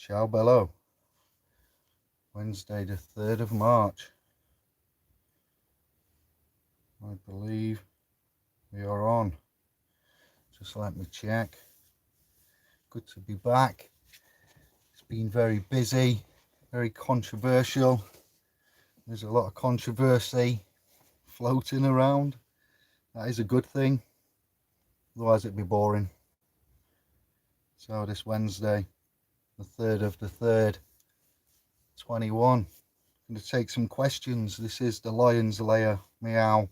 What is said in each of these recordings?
Ciao Bello, Wednesday the 3rd of March. I believe we are on. Just let me check. Good to be back. It's been very busy, very controversial. There's a lot of controversy floating around. That is a good thing, otherwise it'd be boring. So this Wednesday, the 3rd of the 3rd, 21. I'm going to take some questions. This is the Lion's Lair. Meow.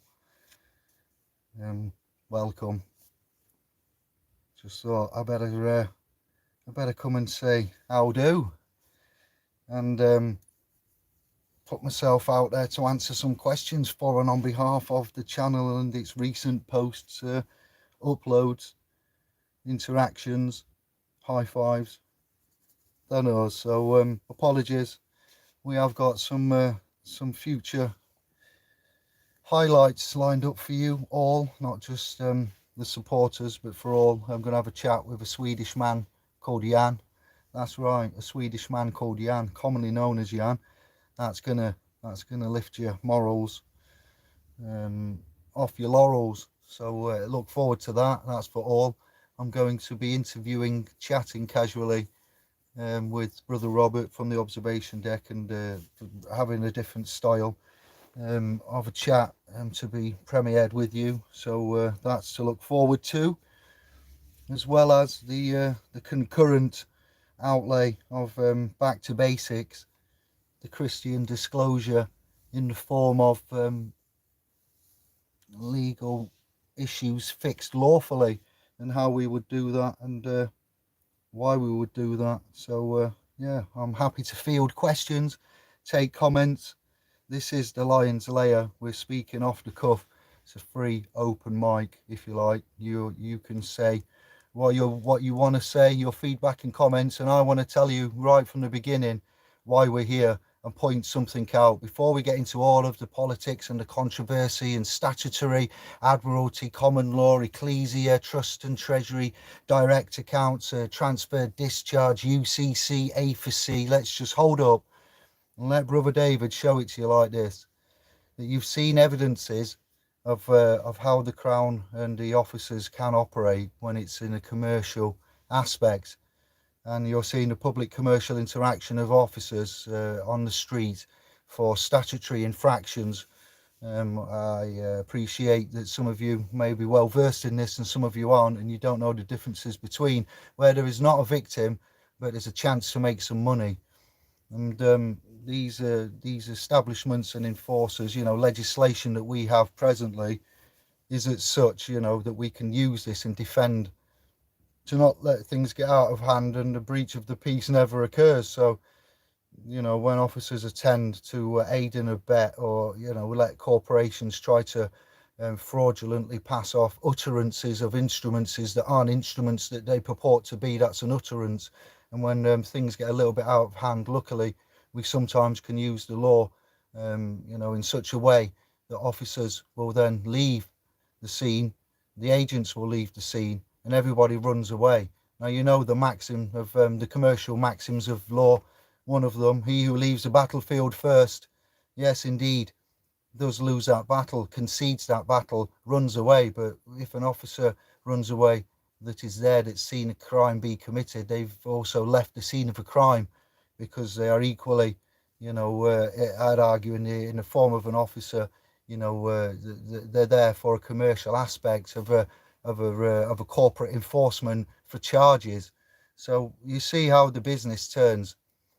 Welcome. Just thought I better come and say how do, and put myself out there to answer some questions for and on behalf of the channel and its recent posts, uploads, interactions, high fives. Don't know. So apologies. We have got some future highlights lined up for you all, not just the supporters, but for all. I'm going to have a chat with a Swedish man called Jan. That's right, a Swedish man called Jan, commonly known as Jan. That's gonna lift your morals off your laurels. So look forward to that. That's for all. I'm going to be interviewing, chatting casually with Brother Robert from the observation deck, and having a different style of a chat to be premiered with you. So that's to look forward to, as well as the concurrent outlay of back to basics, the Christian disclosure in the form of legal issues fixed lawfully, and how we would do that, and why we would do that. So yeah, I'm happy to field questions, take comments. This is the Lion's Lair. We're speaking off the cuff. It's a free open mic, if you like. You can say what you want to say, your feedback and comments, and I want to tell you right from the beginning why we're here and point something out before we get into all of the politics and the controversy and statutory, admiralty, common law, ecclesia, trust and treasury, direct accounts, transfer, discharge, UCC, A for C. Let's just hold up and let Brother David show it to you like this: that you've seen evidences of how the Crown and the officers can operate when it's in a commercial aspect, and you're seeing the public commercial interaction of officers on the street for statutory infractions. I appreciate that some of you may be well versed in this and some of you aren't, and you don't know the differences between where there is not a victim but there's a chance to make some money. And these establishments and enforcers, legislation that we have presently is as such, that we can use this and defend, to not let things get out of hand and the breach of the peace never occurs. So, when officers attend to aid and abet, or, let corporations try to fraudulently pass off utterances of instruments that aren't instruments that they purport to be, that's an utterance. And when things get a little bit out of hand, luckily, we sometimes can use the law, in such a way that officers will then leave the scene, the agents will leave the scene, and everybody runs away. Now, the maxim of the commercial maxims of law, one of them, he who leaves the battlefield first, yes, indeed, does lose that battle, concedes that battle, runs away. But if an officer runs away that is there, that's seen a crime be committed, they've also left the scene of a crime, because they are equally, I'd argue in the form of an officer, they're there for a commercial aspect of a corporate enforcement for charges. So you see how the business turns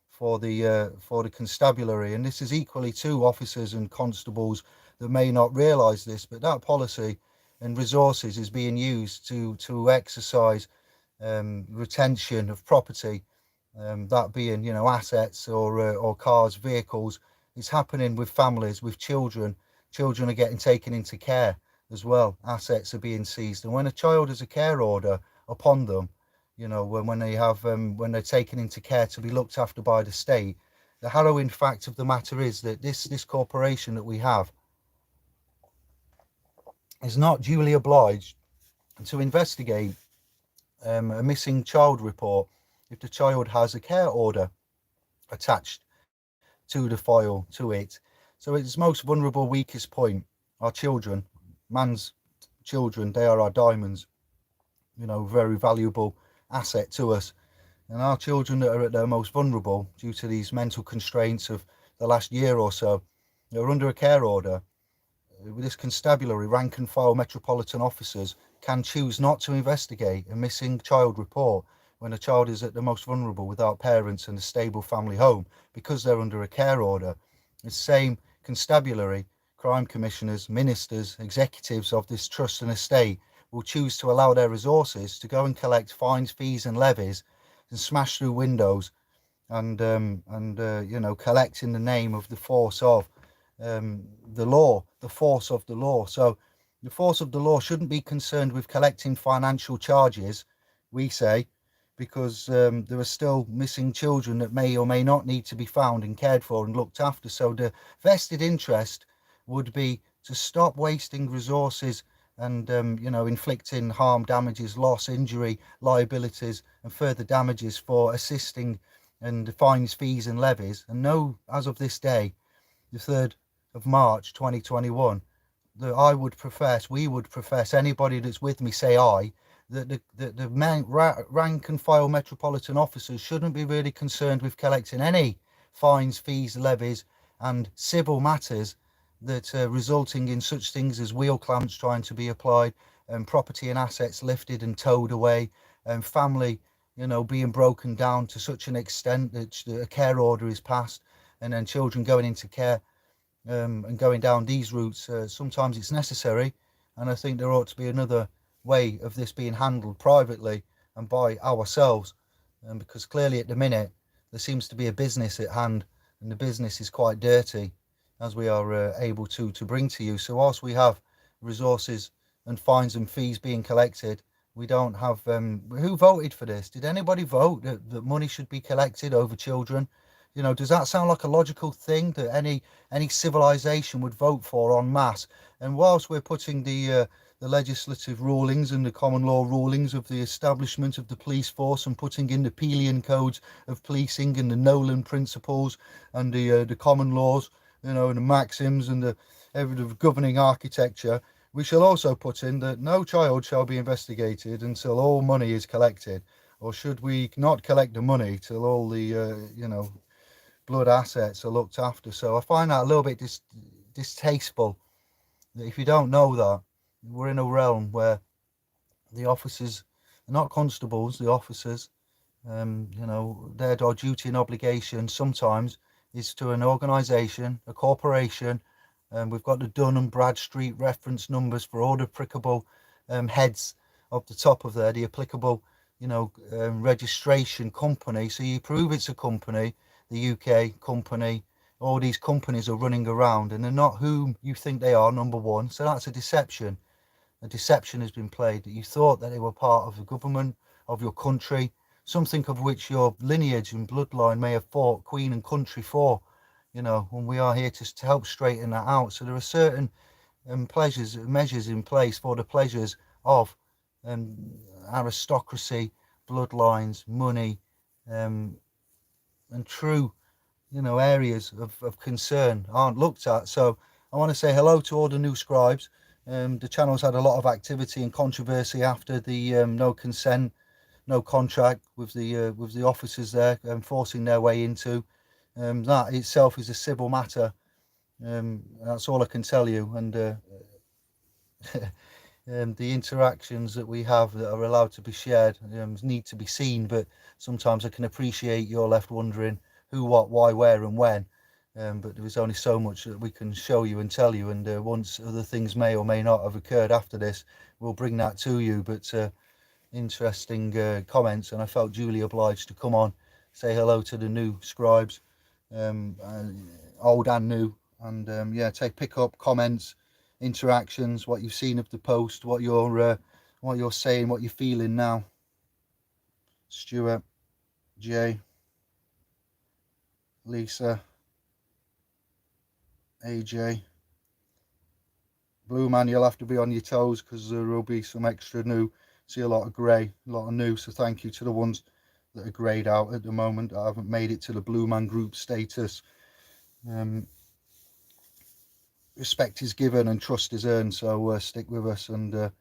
for the constabulary, and this is equally to officers and constables that may not realise this, but that policy and resources is being used to exercise retention of property, that being assets or cars, vehicles. It's happening with families, with children. Children are getting taken into care as well. Assets are being seized, and when a child has a care order upon them, when they're taken into care to be looked after by the state, the harrowing fact of the matter is that this corporation that we have is not duly obliged to investigate a missing child report if the child has a care order attached to the file, to it. So its most vulnerable, weakest point, our children, man's children, they are our diamonds, very valuable asset to us. And our children that are at their most vulnerable due to these mental constraints of the last year or so, they're under a care order. With this constabulary, rank and file metropolitan officers can choose not to investigate a missing child report when a child is at the most vulnerable without parents and a stable family home because they're under a care order. The same constabulary, crime commissioners, ministers, executives of this trust and estate will choose to allow their resources to go and collect fines, fees and levies and smash through windows and collect in the name of the force of the law, the force of the law. So the force of the law shouldn't be concerned with collecting financial charges, we say, because there are still missing children that may or may not need to be found and cared for and looked after. So the vested interest would be to stop wasting resources and inflicting harm, damages, loss, injury, liabilities and further damages for assisting and fines, fees and levies. And know, as of this day, the 3rd of March 2021, that we would profess, anybody that's with me say I, that the rank and file metropolitan officers shouldn't be really concerned with collecting any fines, fees, levies and civil matters that are resulting in such things as wheel clamps trying to be applied and property and assets lifted and towed away and family being broken down to such an extent that a care order is passed and then children going into care and going down these routes. Sometimes it's necessary, and I think there ought to be another way of this being handled privately and by ourselves, because clearly at the minute there seems to be a business at hand, and the business is quite dirty, as we are able to bring to you. So whilst we have resources and fines and fees being collected, we don't have who voted for this? Did anybody vote that money should be collected over children? Does that sound like a logical thing that any civilization would vote for en masse? And whilst we're putting the legislative rulings and the common law rulings of the establishment of the police force and putting in the Pelian codes of policing and the Nolan principles and the common laws, and the maxims and the governing architecture, we shall also put in that no child shall be investigated until all money is collected, or should we not collect the money till all the blood assets are looked after. So I find that a little bit distasteful, that if you don't know that, we're in a realm where the officers are not constables, the officers, their duty and obligation sometimes is to an organisation, a corporation. We've got the Dun and Bradstreet reference numbers for all the applicable heads of the top of there, the applicable registration company. So you prove it's a company, the UK company. All these companies are running around and they're not whom you think they are, number one. So that's a deception. A deception has been played, that you thought that they were part of the government of your country, something of which your lineage and bloodline may have fought queen and country for, when we are here to help straighten that out. So there are certain measures in place for the pleasures of aristocracy, bloodlines, money, and true, areas of concern aren't looked at. So I want to say hello to all the new scribes. The channel's had a lot of activity and controversy after the no consent, no contract with the officers there forcing their way into. That itself is a civil matter. That's all I can tell you. And the interactions that we have that are allowed to be shared need to be seen, but sometimes I can appreciate you're left wondering who, what, why, where and when, but there is only so much that we can show you and tell you, and once other things may or may not have occurred after this, we'll bring that to you. But interesting comments, and I felt duly obliged to come on, say hello to the new scribes, old and new, and pick up comments, interactions, what you've seen of the post, what you're saying, what you're feeling now. Stuart, Jay, Lisa, AJ, Blue Man, you'll have to be on your toes because there will be some extra new. See a lot of grey, a lot of new, so thank you to the ones that are greyed out at the moment. I haven't made it to the Blue Man Group status. Respect is given and trust is earned, so stick with us and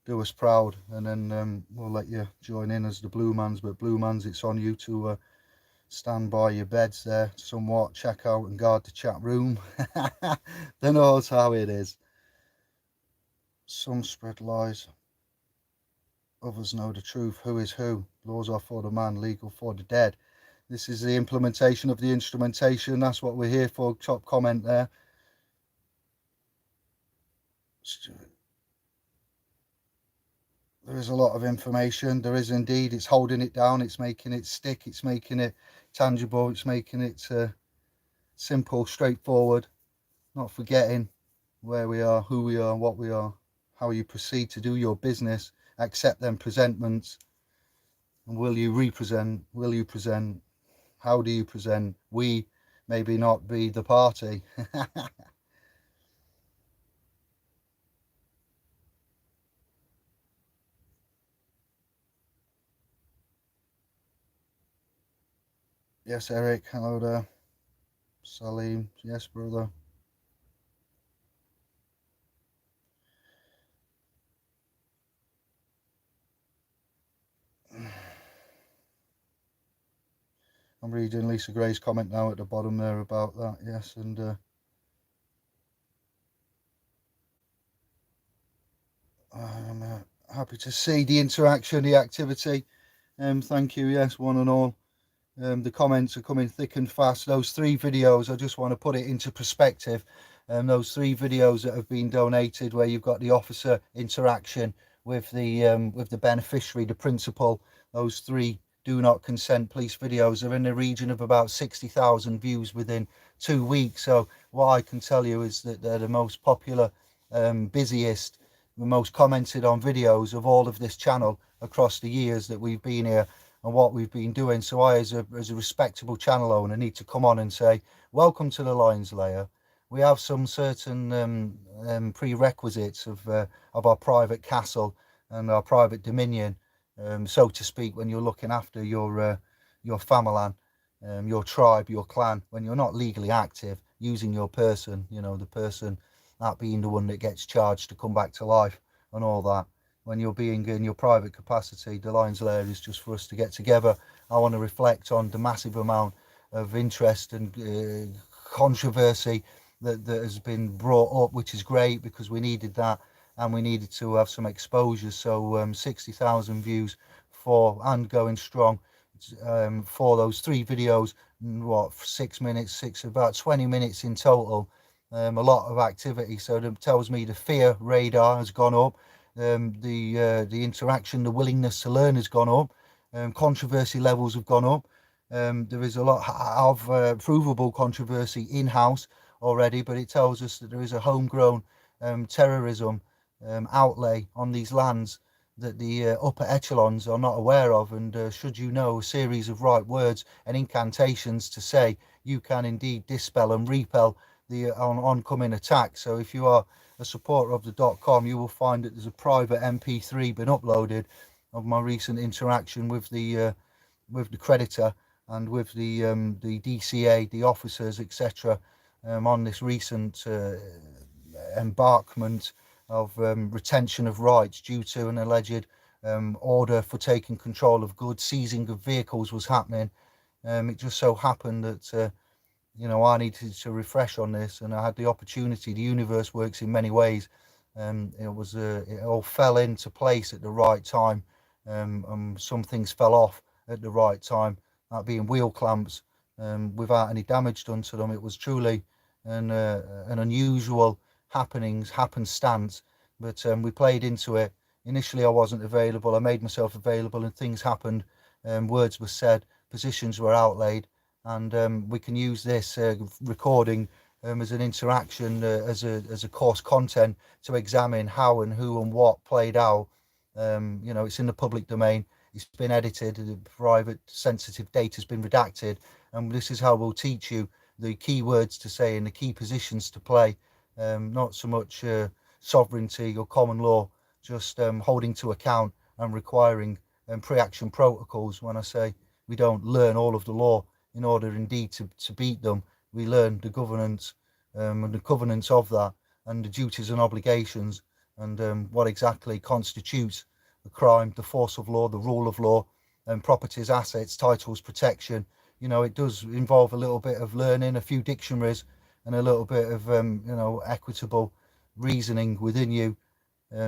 do us proud, and then we'll let you join in as the Blue Mans. But Blue Mans, it's on you to stand by your beds there somewhat, check out and guard the chat room. They knows how it is. Some spread lies, others know the truth. Who is who? Laws are for the man, legal for the dead. This is the implementation of the instrumentation. That's what we're here for. Top comment there. There is a lot of information. There is indeed. It's holding it down. It's making it stick. It's making it tangible. It's making it simple, straightforward. Not forgetting where we are, who we are, what we are, how you proceed to do your business. Accept them presentments. And will you represent? Will you present? How do you present? We maybe not be the party. Yes, Eric. Hello there. Salim. Yes, brother. I'm reading Lisa Gray's comment now at the bottom there about that. Yes, and I'm happy to see the interaction, the activity. Thank you. Yes, one and all. The comments are coming thick and fast. Those 3 videos, I just want to put it into perspective. Those 3 videos that have been donated, where you've got the officer interaction with the beneficiary, the principal. Those 3 do not consent police videos are in the region of about 60,000 views within 2 weeks. So what I can tell you is that they're the most popular, busiest, the most commented on videos of all of this channel across the years that we've been here and what we've been doing. So I, as a respectable channel owner, need to come on and say, welcome to the Lion's Lair. We have some certain prerequisites of our private castle and our private dominion, so to speak, when you're looking after your famalan, your tribe, your clan, when you're not legally active, using your person, the person, that being the one that gets charged to come back to life and all that. When you're being in your private capacity, the Lion's Lair is just for us to get together. I want to reflect on the massive amount of interest and controversy that has been brought up, which is great because we needed that and we needed to have some exposure. So 60,000 views for and going strong for those 3 videos. What, 6 minutes, about 20 minutes in total. A lot of activity. So that tells me the fear radar has gone up. The interaction, the willingness to learn has gone up. Controversy levels have gone up. There is a lot of provable controversy in-house already, but it tells us that there is a homegrown terrorism outlay on these lands that the upper echelons are not aware of. And should you know a series of right words and incantations to say, you can indeed dispel and repel the oncoming attack. So if you are a supporter of the .com, you will find that there's a private MP3 been uploaded of my recent interaction with the creditor and with the DCA, the officers, etc., on this recent embarkment of retention of rights due to an alleged order for taking control of goods, seizing of vehicles was happening. It just so happened that I needed to refresh on this, and I had the opportunity. The universe works in many ways. It all fell into place at the right time. Some things fell off at the right time, that being wheel clamps, without any damage done to them. It was truly an unusual happenstance, but we played into it. Initially, I wasn't available. I made myself available, and things happened. Words were said, positions were outlaid, and we can use this recording as an interaction, as a course content to examine how and who and what played out. It's in the public domain. It's been edited. The private, sensitive data has been redacted, and this is how we'll teach you the key words to say and the key positions to play. Not so much sovereignty or common law, just holding to account and requiring pre-action protocols. When I say We don't learn all of the law in order indeed to beat them. We learn the governance and the covenants of that, and the duties and obligations, and what exactly constitutes a crime, the force of law, the rule of law, and properties, assets, titles, protection. It does involve a little bit of learning, a few dictionaries, and a little bit of equitable reasoning within you.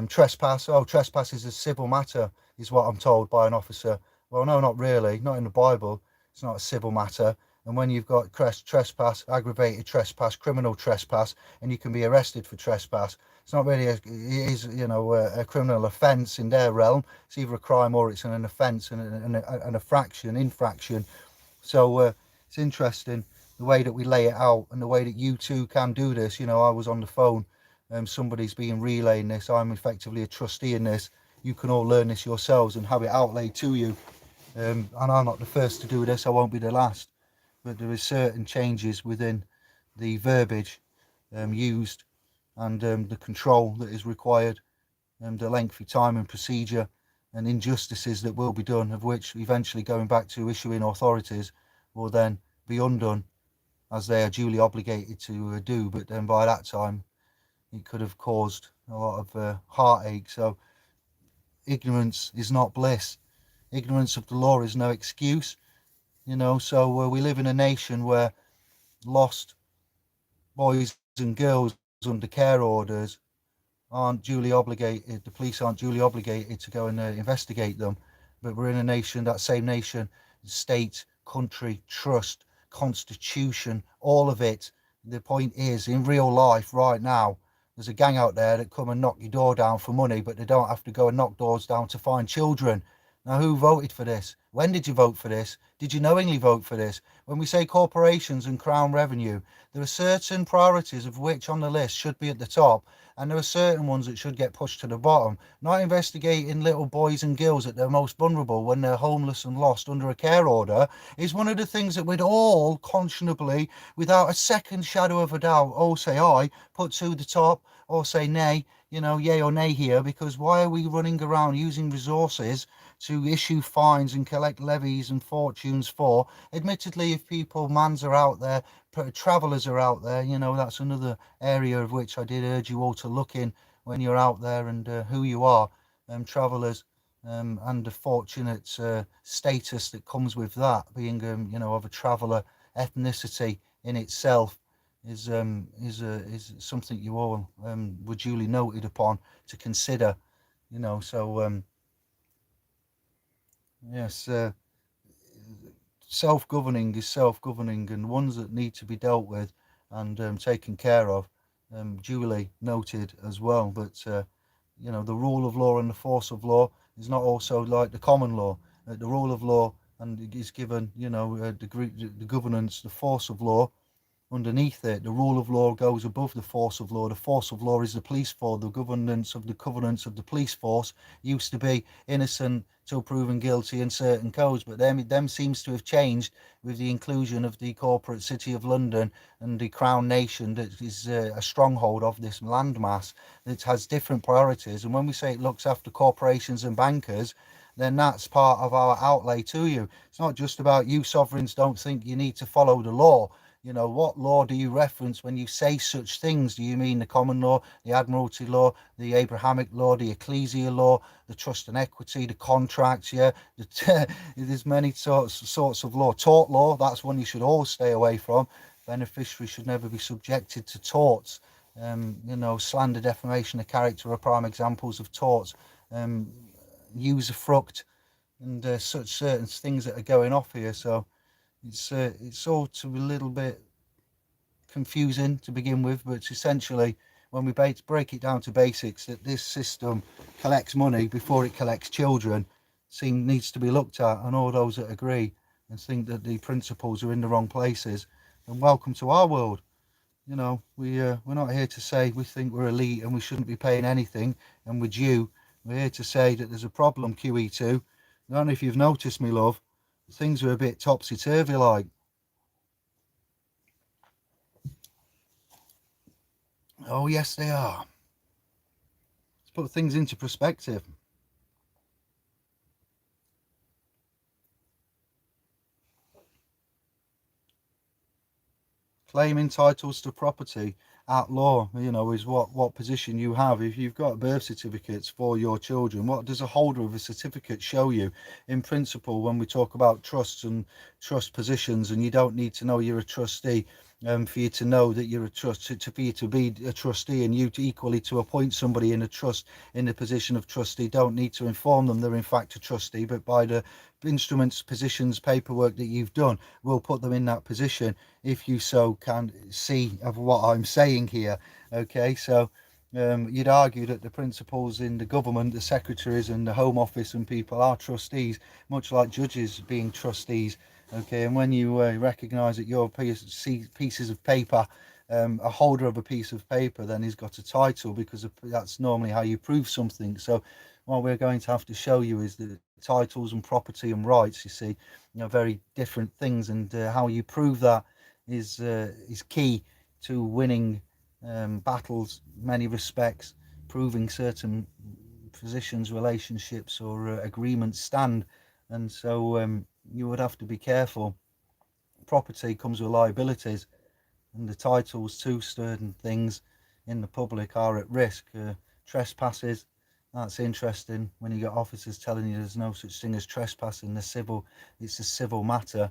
Trespass. Oh, trespass is a civil matter, is what I'm told by an officer. Well, no, not really. Not in the Bible. It's not a civil matter. And when you've got trespass, aggravated trespass, criminal trespass, and you can be arrested for trespass, it's not really it is a criminal offence in their realm. It's either a crime or it's an offence and an infraction. So it's interesting the way that we lay it out and the way that you too can do this. I was on the phone, somebody's being relaying this. I'm effectively a trustee in this. You can all learn this yourselves and have it outlaid to you. And I'm not the first to do this. I won't be the last. But there is certain changes within the verbiage used and the control that is required, and the lengthy time and procedure and injustices that will be done, of which eventually going back to issuing authorities will then be undone as they are duly obligated to do. But then by that time it could have caused a lot of heartache. So ignorance is not bliss. Ignorance of the law is no excuse. So we live in a nation where lost boys and girls under care orders aren't duly obligated, the police aren't duly obligated to go and investigate them. But we're in a nation, that same nation, state, country, trust, constitution, all of it. The point is, in real life right now, there's a gang out there that come and knock your door down for money, but they don't have to go and knock doors down to find children. Now, who voted for this? When did you vote for this? Did you knowingly vote for this? When we say corporations and crown revenue, there are certain priorities of which on the list should be at the top, and there are certain ones that should get pushed to the bottom. Not investigating little boys and girls at their most vulnerable when they're homeless and lost under a care order is one of the things that we'd all conscionably, without a second shadow of a doubt, all say aye, put to the top, or say nay, yay or nay here, because why are we running around using resources to issue fines and collect levies and fortunes for? Admittedly, if mans are out there, travellers are out there, that's another area of which I did urge you all to look in when you're out there, and who you are, travellers, and the fortunate status that comes with that, being of a traveller ethnicity in itself is something you all were duly noted upon to consider. So yes, self-governing is self-governing, and ones that need to be dealt with and taken care of, duly noted as well. But the rule of law and the force of law is not also like the common law. The rule of law and it is given, the governance, the force of law underneath it. The rule of law goes above the force of law. The force of law is the police force. The governance of the covenants of the police force used to be innocent till proven guilty in certain codes, but them seems to have changed with the inclusion of the corporate city of London and the crown nation that is a stronghold of this landmass that has different priorities. And when we say it looks after corporations and bankers, then that's part of our outlay to you. It's not just about you sovereigns don't think you need to follow the law. What law do you reference when you say such things? Do you mean the common law, the admiralty law, the Abrahamic law, the ecclesial law, the trust and equity, the contracts? Yeah, there's many sorts of law. Tort law, that's one you should always stay away from. Beneficiaries should never be subjected to torts. Slander, defamation of character are prime examples of torts. Usufruct and such certain things that are going off here. So it's all to a little bit confusing to begin with, but it's essentially, when we break it down to basics, that this system collects money before it collects children needs to be looked at, and all those that agree and think that the principles are in the wrong places, then welcome to our world. We're not here to say we think we're elite and we shouldn't be paying anything and we're due. We're here to say that there's a problem, QE2. I don't know if you've noticed, me love, things are a bit topsy-turvy like. Oh yes they are. Let's put things into perspective. Claiming titles to property at law, is what position you have. If you've got birth certificates for your children, what does a holder of a certificate show you? In principle, when we talk about trusts and trust positions, and you don't need to know you're a trustee for you to know that you're a trust, for you to be a trustee, and you to equally to appoint somebody in a trust in the position of trustee, don't need to inform them they're in fact a trustee, but by the instruments, positions, paperwork that you've done will put them in that position, if you so can see of what I'm saying here. Okay, so you'd argue that the principals in the government, the secretaries and the Home Office and people are trustees, much like judges being trustees. Okay, and when you recognise that your pieces of paper, a holder of a piece of paper then he's got a title, because that's normally how you prove something. So what we're going to have to show you is that titles and property and rights, you see, very different things, and how you prove that is key to winning battles in many respects, proving certain positions, relationships or agreements stand. And so you would have to be careful. Property comes with liabilities, and the titles to certain things in the public are at risk. Trespasses, that's interesting when you get officers telling you there's no such thing as trespassing. It's a civil matter,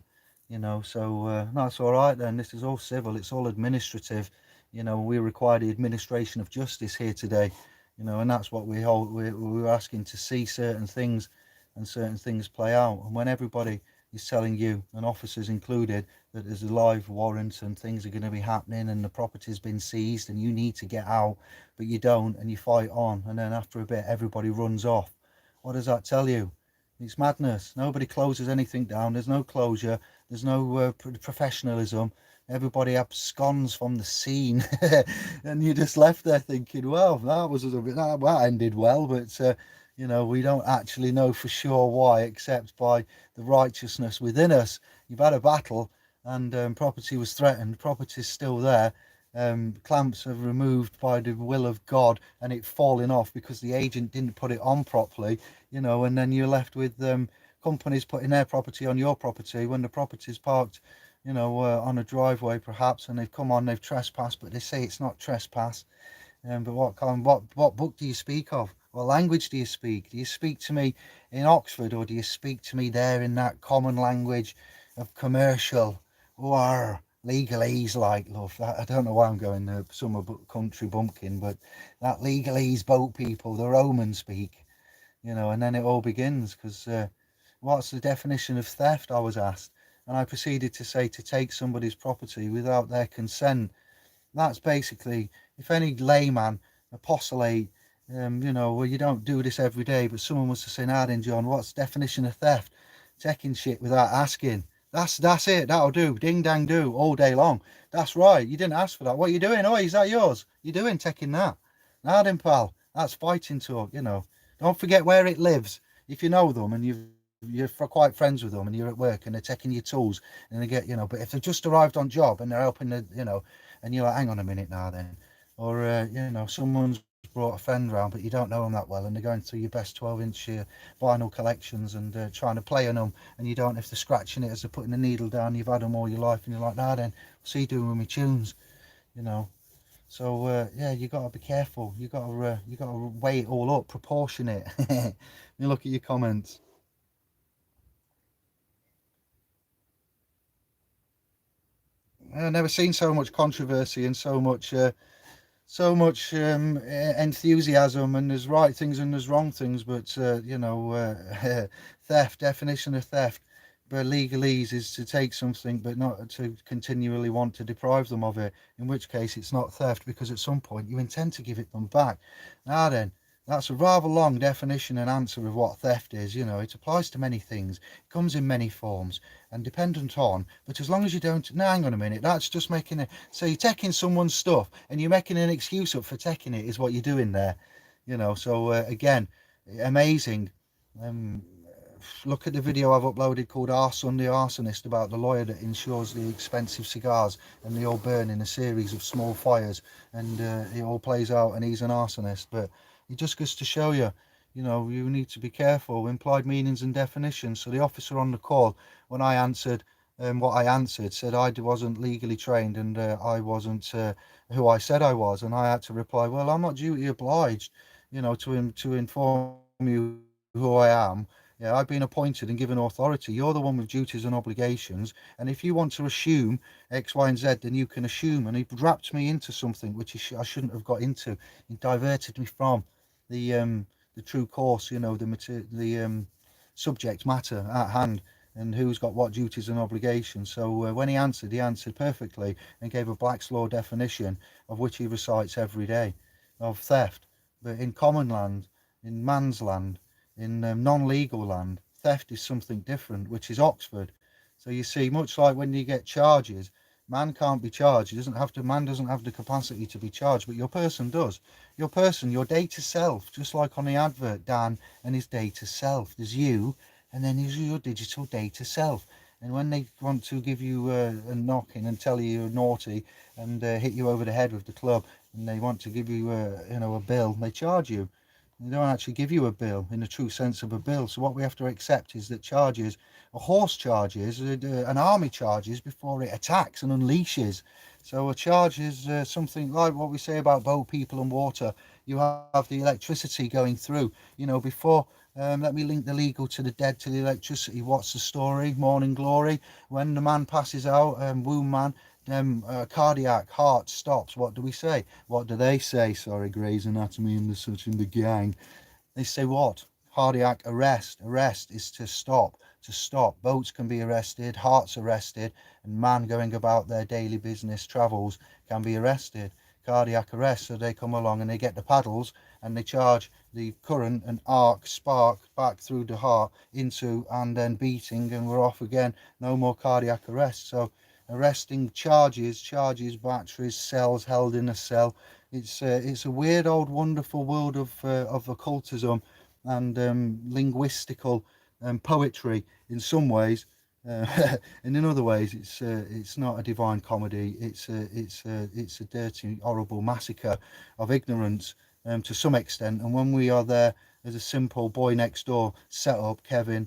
so that's all right then. This is all civil, it's all administrative. We require the administration of justice here today, and that's what we're asking to see certain things, and certain things play out. And when everybody is telling you, and officers included, that there's a live warrant and things are going to be happening and the property's been seized and you need to get out, but you don't, and you fight on, and then after a bit everybody runs off, what does that tell you? It's madness. Nobody closes anything down. There's no closure. There's no professionalism. Everybody absconds from the scene, and you're just left there thinking, well, that ended well, but we don't actually know for sure why, except by the righteousness within us. You've had a battle, and property was threatened. Property's still there. Clamps are removed by the will of God, and it falling off because the agent didn't put it on properly, and then you're left with companies putting their property on your property when the property's parked, on a driveway perhaps, and they've trespassed, but they say it's not trespass. But what book do you speak of? What language do you speak? Do you speak to me in Oxford, or do you speak to me there in that common language of commercial or legalese, like, love? I don't know why I'm going summer country bumpkin, but that legalese boat people, the Roman speak, and then it all begins. Because what's the definition of theft, I was asked, and I proceeded to say to take somebody's property without their consent. That's basically, if any layman apostolate, well, you don't do this every day, but someone was to say, nah then, John, what's the definition of theft? Taking shit without asking. That's it. That'll do. Ding dang do all day long. That's right. You didn't ask for that. What are you doing? Oh, is that yours? You doing taking that? Nah then, pal. That's fighting talk. Don't forget where it lives. If you know them and you're quite friends with them and you're at work and they're taking your tools and they get, but if they've just arrived on job and they're helping and you're like, hang on a minute now then, or someone's brought a friend round but you don't know them that well and they're going through your best 12-inch vinyl collections and trying to play on them, and you don't, if they're scratching it as they're putting the needle down, you've had them all your life and you're like, nah then, what's he doing with my tunes? So you got to be careful. You got to weigh it all up, proportion it. You look at your comments. I've never seen so much controversy and so much enthusiasm, and there's right things and there's wrong things, but theft, definition of theft, but legalese is to take something but not to continually want to deprive them of it, in which case it's not theft, because at some point you intend to give it them back. Now then, that's a rather long definition and answer of what theft is. It applies to many things, it comes in many forms and dependent on, but as long as you don't, now hang on a minute, that's just making it, so you're taking someone's stuff and you're making an excuse up for taking it, is what you're doing there. So again, amazing. Look at the video I've uploaded called Arson the Arsonist, about the lawyer that insures the expensive cigars and they all burn in a series of small fires, and it all plays out and he's an arsonist. But it just goes to show you, you need to be careful. Implied meanings and definitions. So the officer on the call, when I answered what I answered said I wasn't legally trained, and I wasn't who I said I was, and I had to reply, well, I'm not duty obliged, to inform you who I am. Yeah, I've been appointed and given authority. You're the one with duties and obligations, and if you want to assume X, Y, and Z, then you can assume. And he wrapped me into something which I shouldn't have got into. He diverted me from the true course, the subject matter at hand, and who's got what duties and obligations. So when he answered perfectly and gave a Black's Law definition, of which he recites every day, of theft. But in common land, in man's land, in non-legal land, theft is something different, which is Oxford. So you see, much like when you get charges, man can't be charged. Man doesn't have the capacity to be charged, but your person does. Your person, your data self, just like on the advert, Dan and his data self. There's you, and then there's your digital data self. And when they want to give you a knocking and tell you you're naughty and hit you over the head with the club, and they want to give you a bill, they charge you. They don't actually give you a bill in the true sense of a bill. So what we have to accept is that charges, a horse charges, an army charges before it attacks and unleashes. So a charge is something like what we say about boat, people and water. You have the electricity going through, before. Let me link the legal to the dead to the electricity. What's the story? Morning glory. When the man passes out, womb man, cardiac, heart stops. What do we say? What do they say? Sorry, Grey's Anatomy and the such in the gang. They say what? Cardiac arrest. Arrest is to stop. To stop. Boats can be arrested, hearts arrested, and man going about their daily business travels can be arrested. Cardiac arrest. So they come along and they get the paddles and they charge the current and spark back through the heart into, and then beating, and we're off again. No more cardiac arrest. So arresting charges, batteries, cells held in a cell. It's a weird old wonderful world of occultism and linguistical poetry in some ways. And in other ways, it's not a divine comedy. It's a dirty, horrible massacre of ignorance to some extent. And when we are there as a simple boy next door set up, Kevin,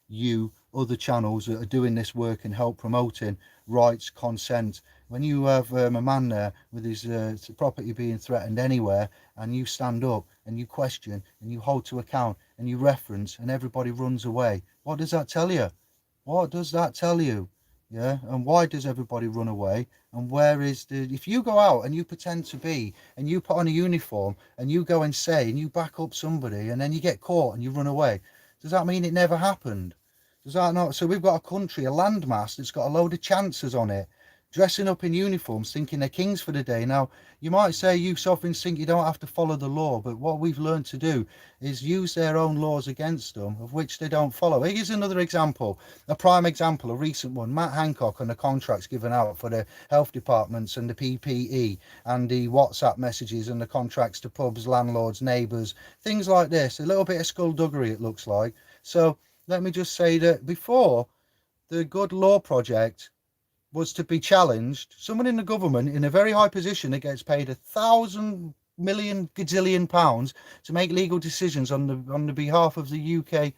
you, other channels that are doing this work and help promoting rights, consent. When you have a man there with his property being threatened anywhere, and you stand up and you question and you hold to account and you reference, and everybody runs away, what does that tell you? What does that tell you? Yeah, and why does everybody run away? And where is if you go out and you pretend to be, and you put on a uniform and you go and say and you back up somebody, and then you get caught and you run away, does that mean it never happened? Does that not? So we've got a country, a landmass that's got a load of chances on it, dressing up in uniforms, thinking they're kings for the day. Now, you might say, you sovereigns think you don't have to follow the law, but what we've learned to do is use their own laws against them, of which they don't follow. Here's another example, a prime example, a recent one. Matt Hancock and the contracts given out for the health departments and the PPE and the WhatsApp messages and the contracts to pubs, landlords, neighbours, things like this. A little bit of skullduggery, it looks like. So let me just say that before the Good Law Project was to be challenged, someone in the government in a very high position that gets paid 1,000 million gazillion pounds to make legal decisions on the behalf of the UK,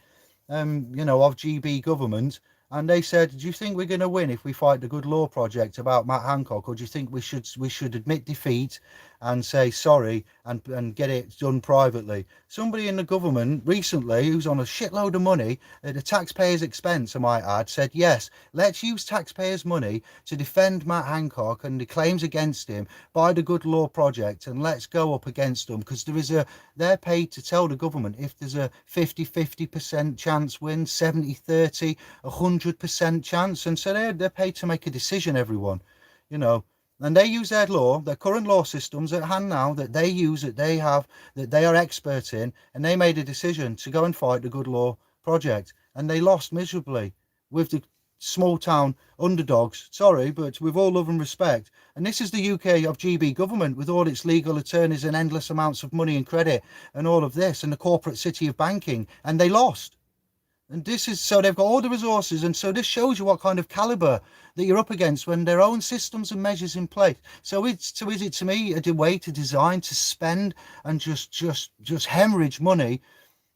of GB government, and they said, do you think we're going to win if we fight the Good Law Project about Matt Hancock, or do you think we should admit defeat and say sorry and get it done privately? Somebody in the government recently, who's on a shitload of money at the taxpayers' expense, I might add, said, yes, let's use taxpayers' money to defend Matt Hancock and the claims against him by the Good Law Project, and let's go up against them, because they're paid to tell the government if there's a 50% chance win, 70-30, 100% chance, and so they're paid to make a decision, everyone, and they use their current law systems at hand now that they use, that they have, that they are expert in, and they made a decision to go and fight the Good Law Project, and they lost miserably with the small town underdogs. Sorry, but with all love and respect. And this is the UK of GB government with all its legal attorneys and endless amounts of money and credit and all of this, and the corporate city of banking, and they lost. And this is, so they've got all the resources, and so this shows you what kind of caliber that you're up against when their own systems and measures in place. So is it to me a way to design, to spend and just hemorrhage money,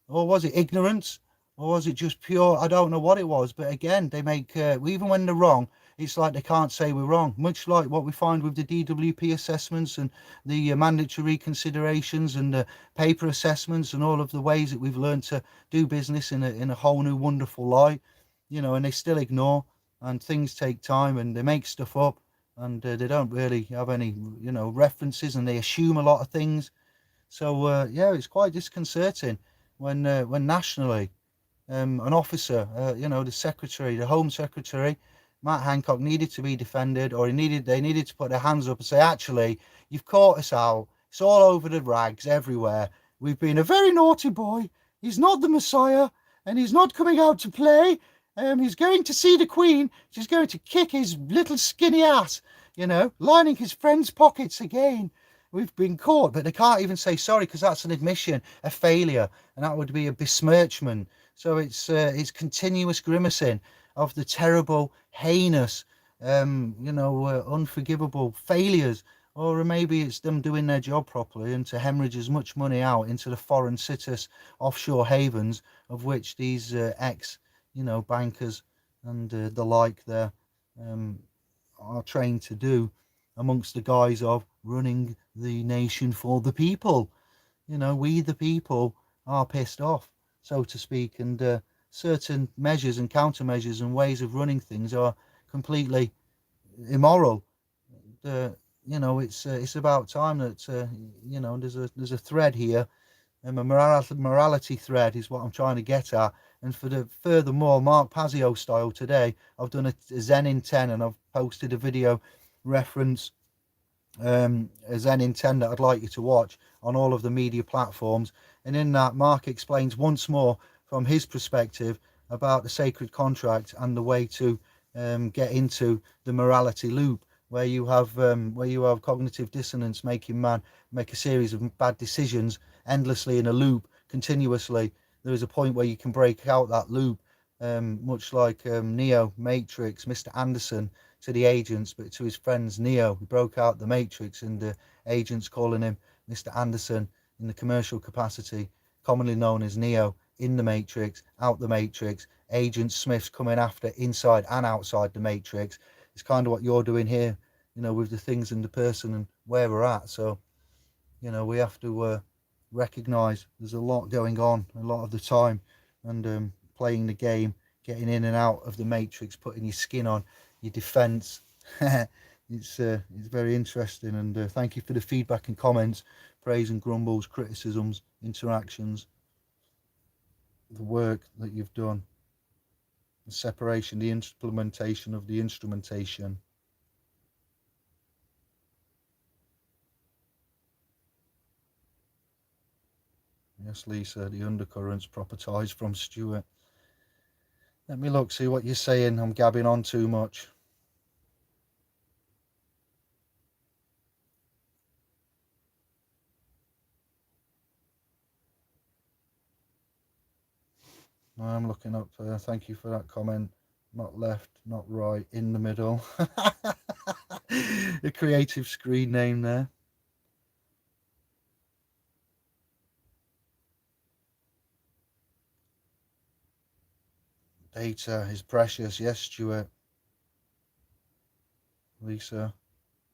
or was it ignorance? or was it just pure? I don't know what it was, but again, they make even when they're wrong, it's like they can't say we're wrong. Much like what we find with the DWP assessments and the mandatory considerations and the paper assessments and all of the ways that we've learned to do business in a whole new wonderful light, and they still ignore, and things take time and they make stuff up, and they don't really have any references, and they assume a lot of things. So yeah, it's quite disconcerting when nationally an officer, the secretary, the Home Secretary, Matt Hancock, needed to be defended, or they needed to put their hands up and say, actually, you've caught us out. It's all over the rags everywhere. We've been a very naughty boy. He's not the Messiah, and he's not coming out to play. He's going to see the Queen. She's going to kick his little skinny ass, lining his friends' pockets again. We've been caught, but they can't even say sorry because that's an admission, a failure, and that would be a besmirchment. So it's continuous grimacing of the terrible, heinous, unforgivable failures, or maybe it's them doing their job properly and to hemorrhage as much money out into the foreign cities, offshore havens, of which these ex, bankers and the like there are trained to do, amongst the guise of running the nation for the people. We the people are pissed off, so to speak, and certain measures and countermeasures and ways of running things are completely immoral. It's about time that there's a thread here, and a morality thread is what I'm trying to get at. And furthermore, Mark Pazio style today, I've done a Zen in 10, and I've posted a video reference a Zen in 10 that I'd like you to watch on all of the media platforms. And in that, Mark explains once more from his perspective about the sacred contract and the way to get into the morality loop, where you have cognitive dissonance, making man make a series of bad decisions endlessly in a loop continuously. There is a point where you can break out that loop, much like Neo, Matrix, Mr. Anderson to the agents, but to his friends Neo. He broke out the Matrix, and the agents calling him Mr. Anderson in the commercial capacity, commonly known as Neo, in the Matrix, out the Matrix. Agent Smith's coming after inside and outside the Matrix. It's kind of what you're doing here, with the things and the person and where we're at. So, we have to recognize there's a lot going on a lot of the time, and playing the game, getting in and out of the Matrix, putting your skin on, your defense. It's very interesting, and thank you for the feedback and comments, praise and grumbles, criticisms, interactions, the work that you've done, the separation, the implementation of the instrumentation. Yes, Lisa, the undercurrents propertised from Stuart. Let me look, see what you're saying. I'm gabbing on too much. I'm looking up. Thank you for that comment. Not left, not right, in the middle. A creative screen name there. Data is precious. Yes, Stuart. Lisa,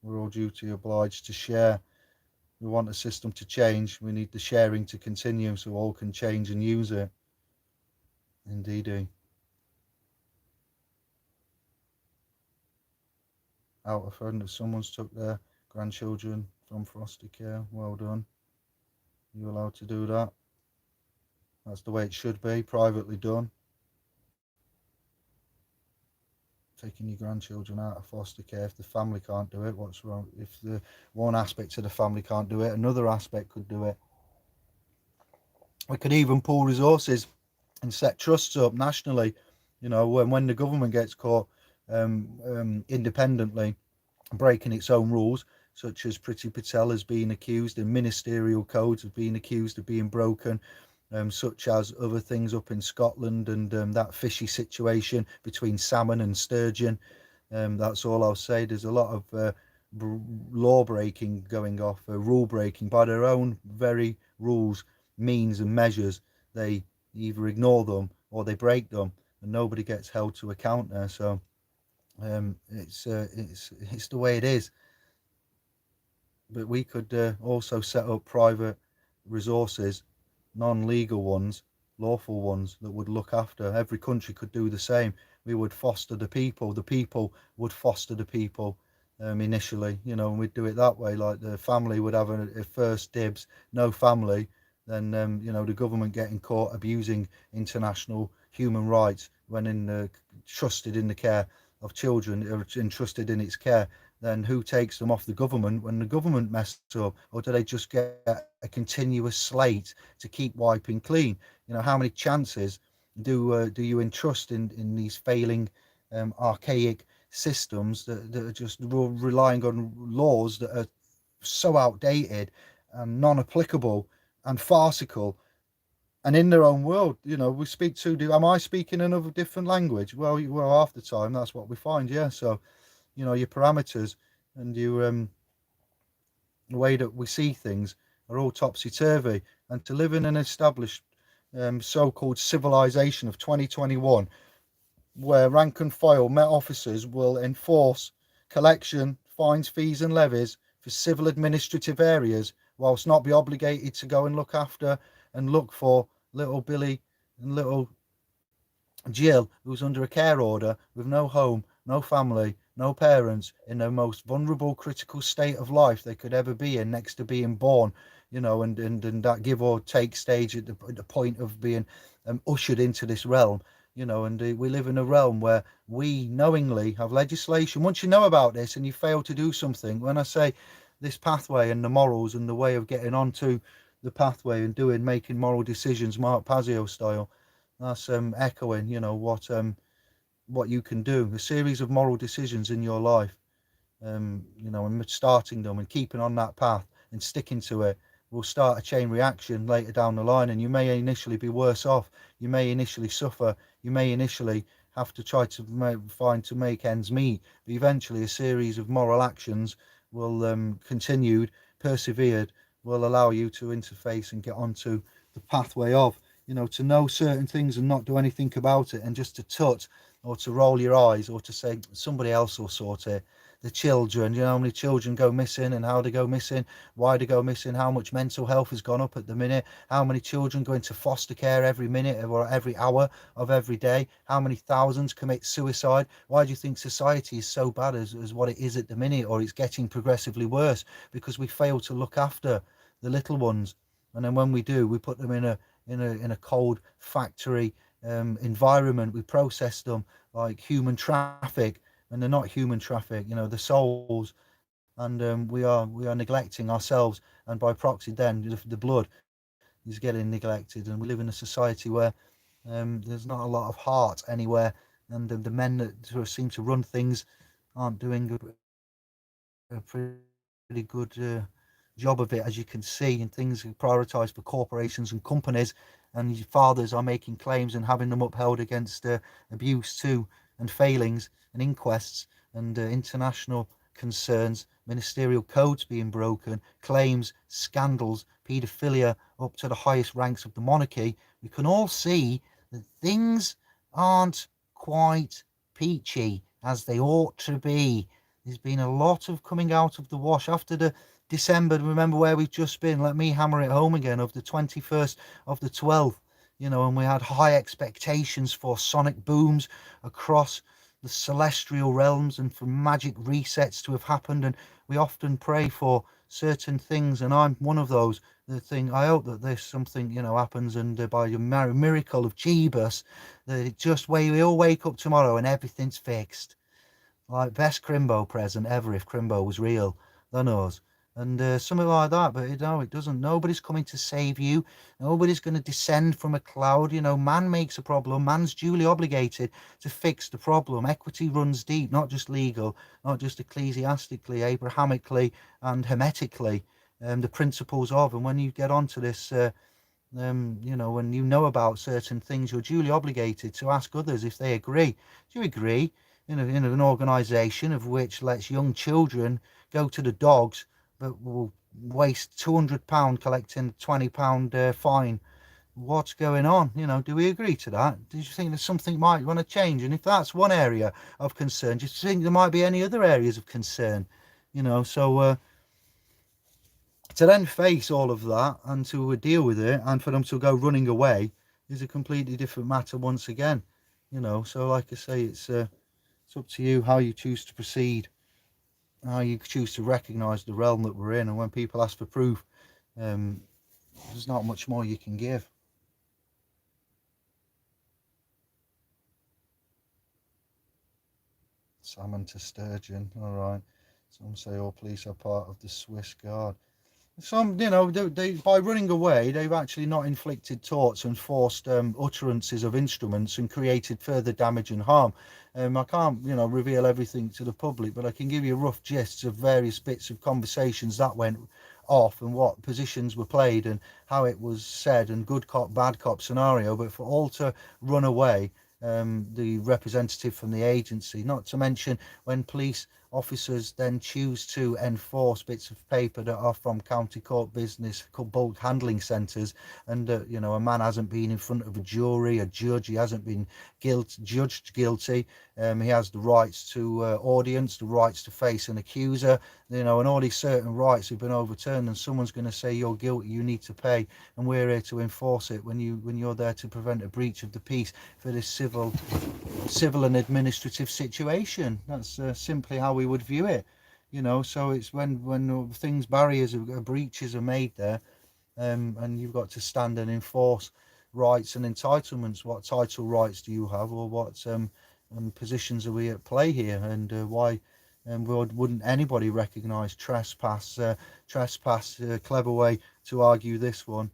we're all duty obliged to share. We want the system to change. We need the sharing to continue so all can change and use it. Indeedy. Out of friend, if someone's took their grandchildren from foster care, well done. You're allowed to do that. That's the way it should be, privately done. Taking your grandchildren out of foster care, if the family can't do it, what's wrong? If the one aspect of the family can't do it, another aspect could do it. We could even pool resources and set trusts up nationally, when the government gets caught independently breaking its own rules, such as Priti Patel has been accused, and ministerial codes have been accused of being broken, such as other things up in Scotland, and that fishy situation between salmon and sturgeon. That's all I'll say. There's a lot of law breaking going off, rule breaking by their own very rules, means and measures. They either ignore them or they break them, and nobody gets held to account there. So it's the way it is. But we could also set up private resources, non-legal ones, lawful ones that would look after. Every country could do the same. We would foster the people. The people would foster the people. Initially, and we'd do it that way. Like the family would have a first dibs. No family, then the government getting caught abusing international human rights when trusted in the care of children, or entrusted in its care. Then who takes them off the government when the government mess up, or do they just get a continuous slate to keep wiping clean? How many chances do you entrust in these failing, archaic systems that are just relying on laws that are so outdated and non-applicable and farcical, and in their own world? We speak to, am I speaking another different language? Well, half the time that's what we find. Yeah. So your parameters and the way that we see things are all topsy-turvy. And to live in an established so-called civilization of 2021, where rank and file Met officers will enforce collection, fines, fees and levies for civil administrative areas, whilst not be obligated to go and look after and look for little Billy and little Jill, who's under a care order with no home, no family, no parents, in the most vulnerable, critical state of life they could ever be in, next to being born, and that give or take stage at the point of being ushered into this realm, and we live in a realm where we knowingly have legislation. Once you know about this and you fail to do something, when I say this pathway and the morals and the way of getting onto the pathway and making moral decisions, Mark Pazio style, that's echoing, what you can do, a series of moral decisions in your life, and starting them and keeping on that path and sticking to it will start a chain reaction later down the line. And you may initially be worse off. You may initially suffer. You may initially have to try to make ends meet. But eventually, a series of moral actions will continued, persevered, will allow you to interface and get onto the pathway of, to know certain things and not do anything about it, and just to tut or to roll your eyes or to say somebody else will sort it. The children, how many children go missing and how they go missing, why they go missing, how much mental health has gone up at the minute, how many children go into foster care every minute or every hour of every day, how many thousands commit suicide. Why do you think society is so bad as what it is at the minute, or it's getting progressively worse? Because we fail to look after the little ones, and then when we do, we put them in a cold factory environment. We process them like human traffic, and they're not human traffic. The souls, and we are neglecting ourselves, and by proxy, then the blood is getting neglected, and we live in a society where there's not a lot of heart anywhere, and the men that sort of seem to run things aren't doing a pretty good job of it, as you can see, and things are prioritised for corporations and companies, and fathers are making claims and having them upheld against abuse too, and failings and inquests and international concerns, ministerial codes being broken, claims, scandals, paedophilia up to the highest ranks of the monarchy. We can all see that things aren't quite peachy as they ought to be. There's been a lot of coming out of the wash after the December. Remember where we've just been. Let me hammer it home again. Of the 21st of the 12th, and we had high expectations for sonic booms across the celestial realms and for magic resets to have happened. And we often pray for certain things, and I'm one of those. The thing, I hope that there's something happens, and by a miracle of Jeebus, that it just we all wake up tomorrow and everything's fixed. Like best Crimbo present ever if Crimbo was real, than us. And something like that, but it doesn't. Nobody's coming to save you. Nobody's going to descend from a cloud. Man makes a problem. Man's duly obligated to fix the problem. Equity runs deep, not just legal, not just ecclesiastically, Abrahamically, and hermetically. The principles of, and when you get onto this. When you know about certain things, you're duly obligated to ask others if they agree. Do you agree in an organisation of which lets young children go to the dogs, but will waste £200 collecting a £20 fine what's going on? You know, do we agree to that? Do you think there's something might want to change? And if that's one area of concern, do you think there might be any other areas of concern? You know, so to then face all of that and to deal with it, and for them to go running away is a completely different matter once again. You know, so like I say, it's up to you how you choose to proceed, how you choose to recognise the realm that we're in, and when people ask for proof, um, there's not much more you can give. Salmon to sturgeon, all right. Some say all police are part of the Swiss Guard. Some, you know, they by running away, they've actually not inflicted torts and forced utterances of instruments and created further damage and harm. I can't, you know, reveal everything to the public, but I can give you rough gists of various bits of conversations that went off and what positions were played and how it was said and good cop, bad cop scenario. But for all to run away, the representative from the agency, not to mention when police officers then choose to enforce bits of paper that are from county court business bulk handling centres, and you know, a man hasn't been in front of a jury, a judge, he hasn't been judged guilty, he has the rights to audience, the rights to face an accuser, you know, and all these certain rights have been overturned, and someone's going to say you're guilty, you need to pay, and we're here to enforce it when you're there to prevent a breach of the peace for this civil and administrative situation. That's simply how we would view it, you know. So it's when things, barriers, breaches are made there, and you've got to stand and enforce rights and entitlements. What title rights do you have, or what positions are we at play here, and why wouldn't anybody recognise trespass? Clever way to argue this one,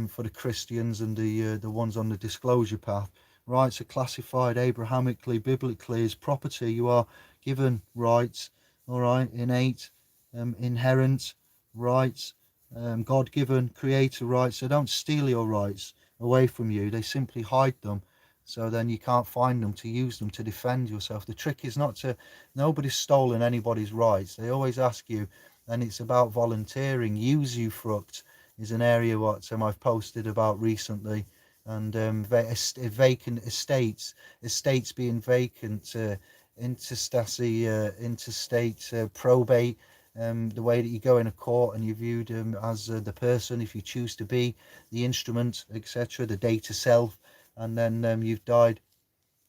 for the Christians and the ones on the disclosure path. Rights are classified Abrahamically, biblically as property. You are given rights, all right, innate, inherent rights, God-given creator rights. They don't steal your rights away from you. They simply hide them. So then you can't find them to use them to defend yourself. The trick is not to, nobody's stolen anybody's rights. They always ask you, and it's about volunteering. Usufruct is an area what I've posted about recently, and vacant estates being vacant, interstate probate, the way that you go in a court and you're viewed as the person, if you choose to be the instrument, etc., the data self, and then you've died,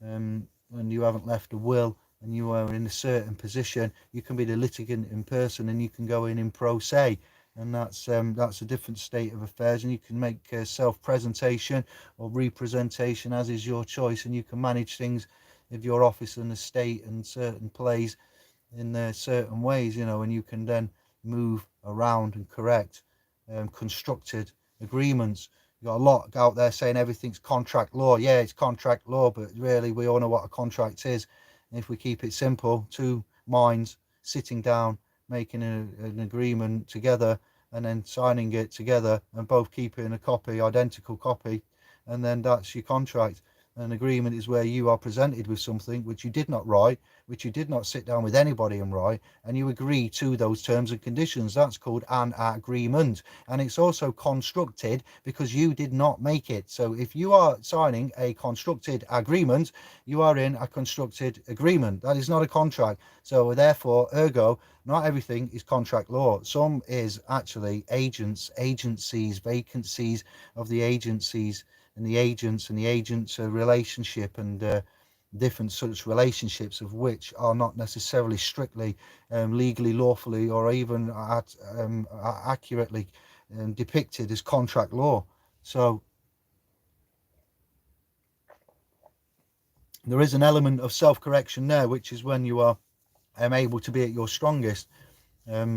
and you haven't left a will, and you are in a certain position, you can be the litigant in person, and you can go in pro se, and that's a different state of affairs, and you can make self-presentation or representation as is your choice, and you can manage things of your office and estate and certain plays in certain ways, you know, and you can then move around and correct constructed agreements. You got a lot out there saying everything's contract law. Yeah, it's contract law, but really we all know what a contract is. And if we keep it simple, two minds sitting down, making an agreement together, and then signing it together, and both keeping a copy, identical copy, and then that's your contract. An agreement is where you are presented with something which you did not write, which you did not sit down with anybody and write, and you agree to those terms and conditions. That's called an agreement. And it's also constructed because you did not make it. So if you are signing a constructed agreement, you are in a constructed agreement. That is not a contract. So therefore, ergo, not everything is contract law. Some is actually agencies, vacancies of the agencies, and the agents relationship, and different such relationships of which are not necessarily strictly legally, lawfully, or even accurately depicted as contract law. So there is an element of self-correction there, which is when you are able to be at your strongest.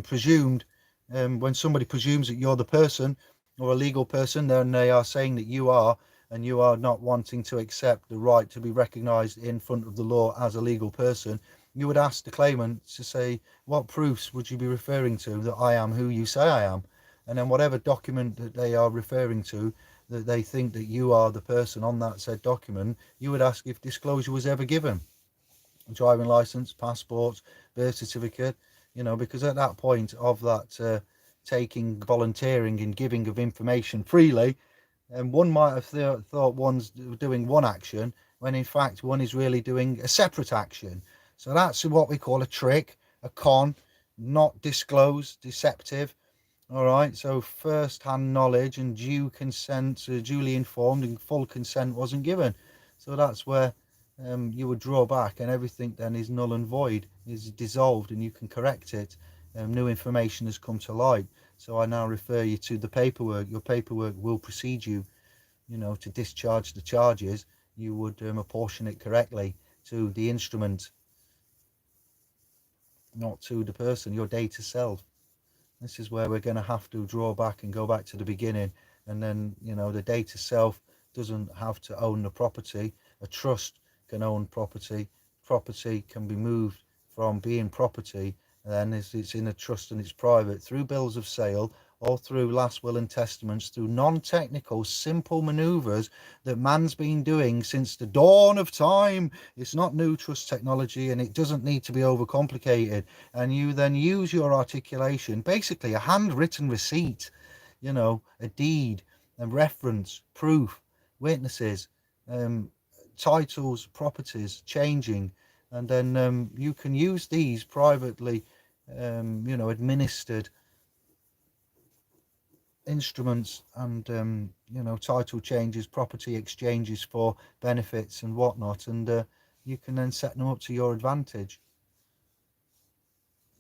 Presumed, when somebody presumes that you're the person or a legal person, then they are saying that you are, and you are not wanting to accept the right to be recognised in front of the law as a legal person. You would ask the claimant to say, what proofs would you be referring to that I am who you say I am? And then whatever document that they are referring to, that they think that you are the person on that said document, you would ask if disclosure was ever given. Driving license, passport, birth certificate, you know, because at that point of that taking, volunteering and giving of information freely, And one might have thought one's doing one action when in fact one is really doing a separate action. So that's what we call a trick, a con, not disclosed, deceptive. All right, so first-hand knowledge and due consent, duly informed and full consent wasn't given. So that's where you would draw back, and everything then is null and void, is dissolved, and you can correct it. New information has come to light. So I now refer you to the paperwork. Your paperwork will precede you, to discharge the charges. You would apportion it correctly to the instrument, not to the person, your data self. This is where we're going to have to draw back and go back to the beginning. And then, the data self doesn't have to own the property. A trust can own property. Property can be moved from being property, and then it's in a trust and it's private through bills of sale or through last will and testaments, through non-technical, simple manoeuvres that man's been doing since the dawn of time. It's not new trust technology, and it doesn't need to be overcomplicated. And you then use your articulation, basically a handwritten receipt, a deed, a reference, proof, witnesses, titles, properties changing, and then you can use these privately, administered instruments and title changes, property exchanges for benefits and whatnot, and you can then set them up to your advantage.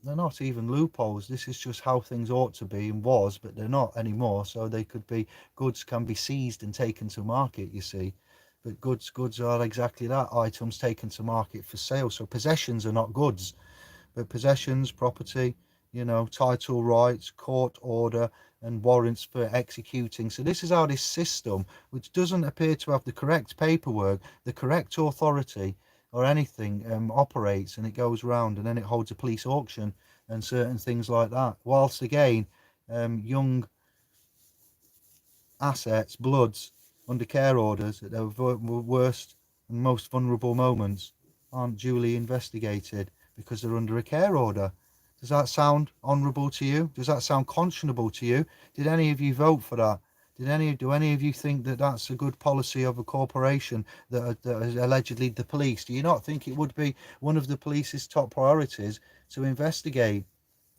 They're not even loopholes. This is just how things ought to be and was, but they're not anymore. So they could be, goods can be seized and taken to market, you see. But goods are exactly that, items taken to market for sale. So possessions are not goods, but possessions, property, title rights, court order, and warrants for executing. So this is how this system, which doesn't appear to have the correct paperwork, the correct authority or anything, operates, and it goes round, and then it holds a police auction and certain things like that. Whilst again, young assets, bloods under care orders at their worst and most vulnerable moments aren't duly investigated because they're under a care order. Does that sound honourable to you? Does that sound conscionable to you? Did any of you vote for that? Do any of you think that that's a good policy of a corporation that is allegedly the police? Do you not think it would be one of the police's top priorities to investigate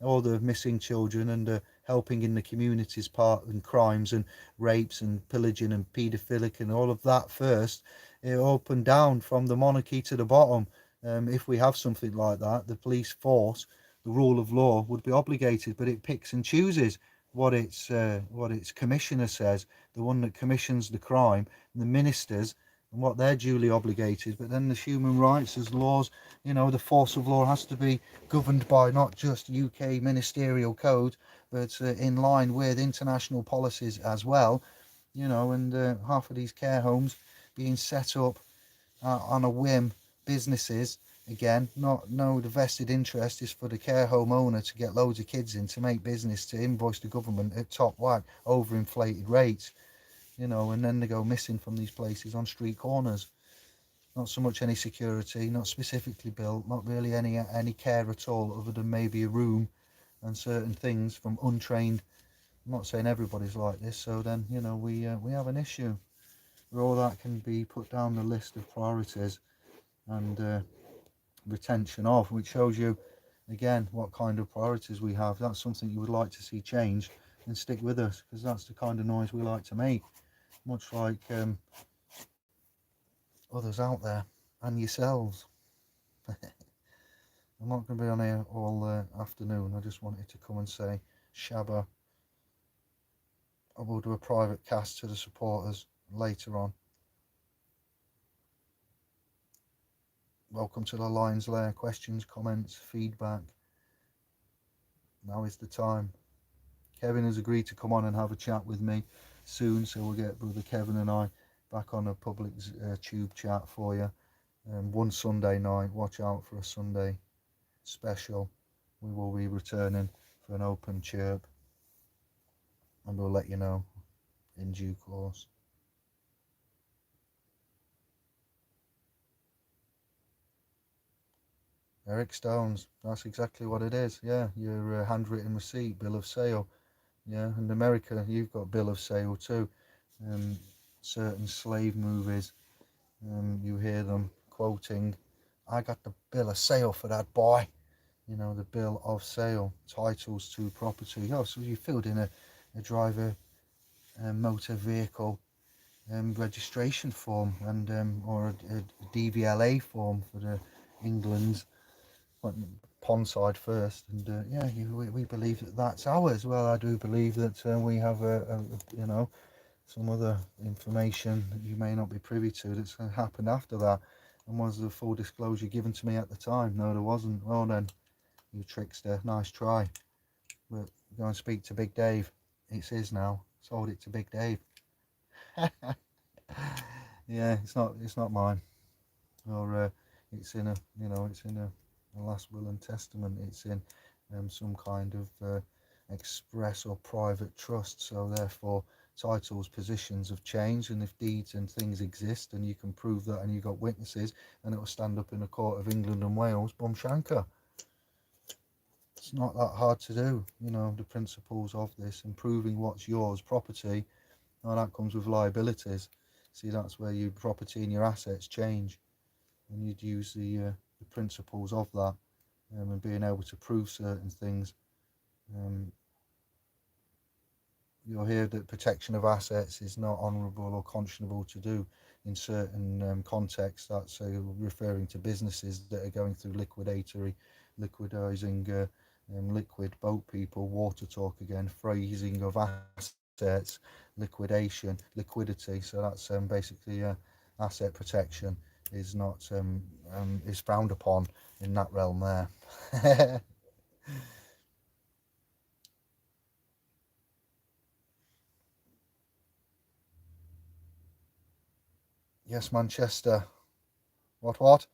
all the missing children and helping in the community's part in crimes and rapes and pillaging and paedophilic and all of that first, up and down from the monarchy to the bottom? If we have something like that, the police force, the rule of law would be obligated, but it picks and chooses what its commissioner says, the one that commissions the crime, and the ministers, and what they're duly obligated. But then there's human rights, there's laws. The force of law has to be governed by not just UK ministerial code, but in line with international policies as well. And half of these care homes being set up on a whim, businesses, again, the vested interest is for the care home owner to get loads of kids in, to make business, to invoice the government at top whack, overinflated rates, and then they go missing from these places on street corners. Not so much any security, not specifically built, not really any care at all, other than maybe a room and certain things from untrained. I'm not saying everybody's like this, so then we have an issue where all that can be put down the list of priorities and retention of, which shows you again what kind of priorities we have. That's something you would like to see change, and stick with us, because that's the kind of noise we like to make, much like others out there and yourselves. I'm not going to be on here all afternoon. I just wanted to come and say Shabba. I will do a private cast to the supporters later on. Welcome to the Lion's Lair. Questions, comments, feedback. Now is the time. Kevin has agreed to come on and have a chat with me soon, so we'll get brother Kevin and I back on a public tube chat for you. One Sunday night. Watch out for a Sunday special. We will be returning for an open chirp, and we'll let you know in due course. Eric Stones, that's exactly what it is. Yeah, your handwritten receipt, bill of sale. Yeah, in America you've got bill of sale too. certain slave movies, you hear them quoting, "I got the bill of sale for that boy." You know, the bill of sale, titles to property. Oh, so you filled in a driver motor vehicle registration form and or a DVLA form for the England's Pondside first, and yeah, we believe that that's ours. Well, I do believe that we have you know, some other information that you may not be privy to that's happened after that. And was the full disclosure given to me at the time? No, there wasn't. Well then, you trickster, nice try. But go and speak to Big Dave. It's his now. Sold it to Big Dave. Yeah, it's not mine. Or it's in a, you know, it's in a last will and testament. It's in some kind of express or private trust. So therefore, titles, positions have changed, and if deeds and things exist, and you can prove that, and you've got witnesses, and it will stand up in the court of England and Wales, bum shanker. It's not that hard to do, you know, the principles of this and proving what's yours, property. Now that comes with liabilities. See, that's where your property and your assets change, and you'd use the principles of that and being able to prove certain things. You'll hear that protection of assets is not honourable or conscionable to do in certain contexts. That's referring to businesses that are going through liquidising liquid boat people, water talk again, freezing of assets, liquidation, liquidity. So that's basically asset protection is not is frowned upon in that realm there. Yes, Manchester. What?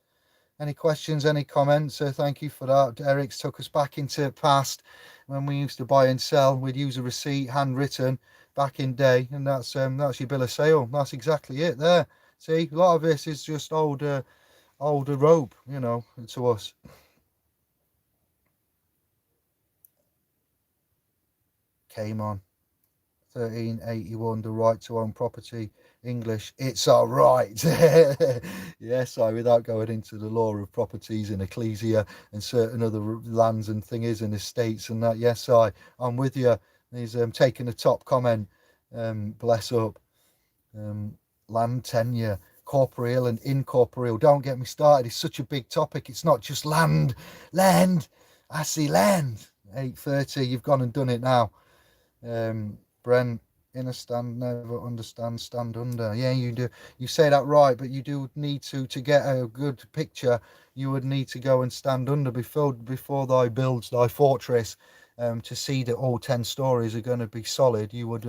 Any questions, any comments? Thank you for that. Eric's took us back into past when we used to buy and sell. We'd use a receipt, handwritten, back in day, and that's your bill of sale. That's exactly it there. See, a lot of this is just older rope, you know, to us. Came on. 1381, the right to own property. English, it's all right. Yes, without going into the law of properties and ecclesia and certain other lands and thingies and estates and that. Yes, I'm with you. He's taking a top comment. Bless up. Land tenure, corporeal and incorporeal. Don't get me started. It's such a big topic. It's not just land. I see land. 8:30. You've gone and done it now. Brent, inner stand, never understand, stand under. Yeah, you do. You say that right, but you do need to get a good picture. You would need to go and stand under before thy builds thy fortress. To see that all 10 stories are going to be solid, you would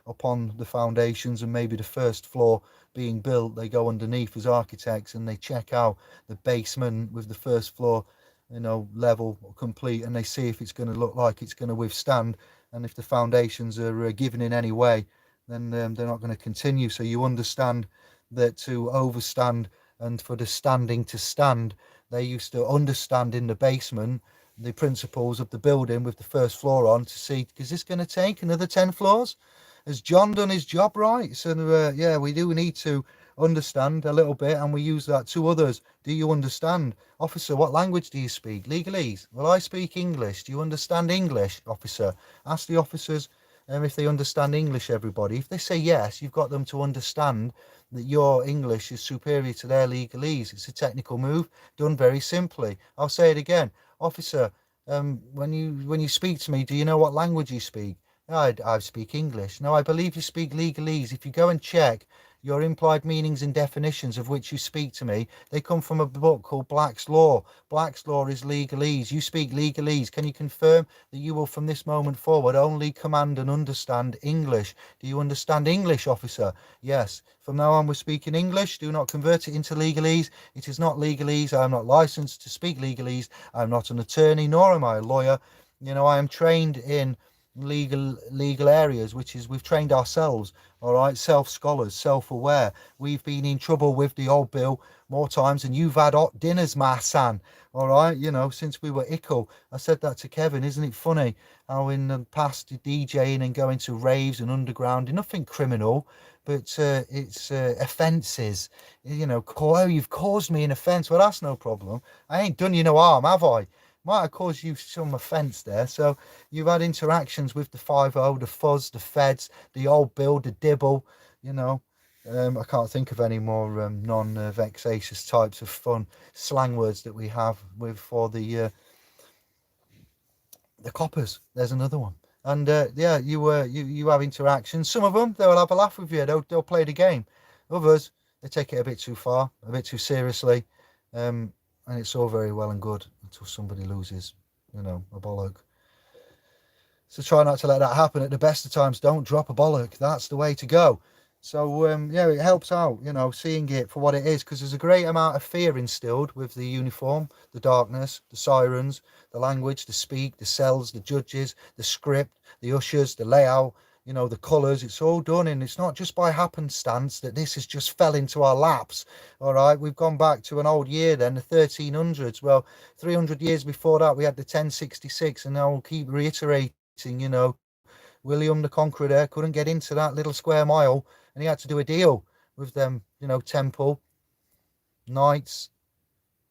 upon the foundations and maybe the first floor being built, they go underneath as architects and they check out the basement with the first floor, you know, level complete, and they see if it's going to look like it's going to withstand. And if the foundations are given in any way, then they're not going to continue. So you understand that to overstand and for the standing to stand, they used to understand in the basement the principles of the building with the first floor on to see, is this going to take another 10 floors? Has John done his job right? So yeah, we do need to understand a little bit, and we use that to others. Do you understand? Officer, what language do you speak? Legalese. Well, I speak English. Do you understand English, officer? Ask the officers if they understand English, everybody. If they say yes, you've got them to understand that your English is superior to their legalese. It's a technical move done very simply. I'll say it again. Officer, when you speak to me, do you know what language you speak? I speak English. No, I believe you speak legalese. If you go and check your implied meanings and definitions of which you speak to me, they come from a book called Black's Law. Black's Law is legalese. You speak legalese. Can you confirm that you will from this moment forward only command and understand English? Do you understand English, officer? Yes. From now on we're speaking English. Do not convert it into legalese. It is not legalese. I am not licensed to speak legalese. I am not an attorney, nor am I a lawyer. You know, I am trained in legal areas, which is we've trained ourselves, all right, self-scholars, self-aware. We've been in trouble with the old bill more times than you've had hot dinners, my son. All right, since we were ickle. I said that to Kevin. Isn't it funny how in the past DJing and going to raves and underground, nothing criminal, but it's offences. Oh, you've caused me an offence. Well, that's no problem. I ain't done you no harm, have I? Might have caused you some offence there. So you've had interactions with the 50, the fuzz, the feds, the old bill, the dibble, you know. I can't think of any more non-vexatious types of fun slang words that we have with for the coppers. There's another one. And yeah, you have interactions. Some of them they'll have a laugh with you. They'll play the game. Others they take it a bit too far, a bit too seriously, and it's all very well and good until somebody loses, a bollock. So try not to let that happen. At the best of times, don't drop a bollock. That's the way to go. So yeah, it helps out, seeing it for what it is, because there's a great amount of fear instilled with the uniform, the darkness, the sirens, the language, the speak, the cells, the judges, the script, the ushers, the layout, the colours. It's all done, and it's not just by happenstance that this has just fell into our laps. All right, we've gone back to an old year then, the 1300s. Well, 300 years before that, we had the 1066, and I'll keep reiterating. William the Conqueror there couldn't get into that little square mile, and he had to do a deal with them, temple knights,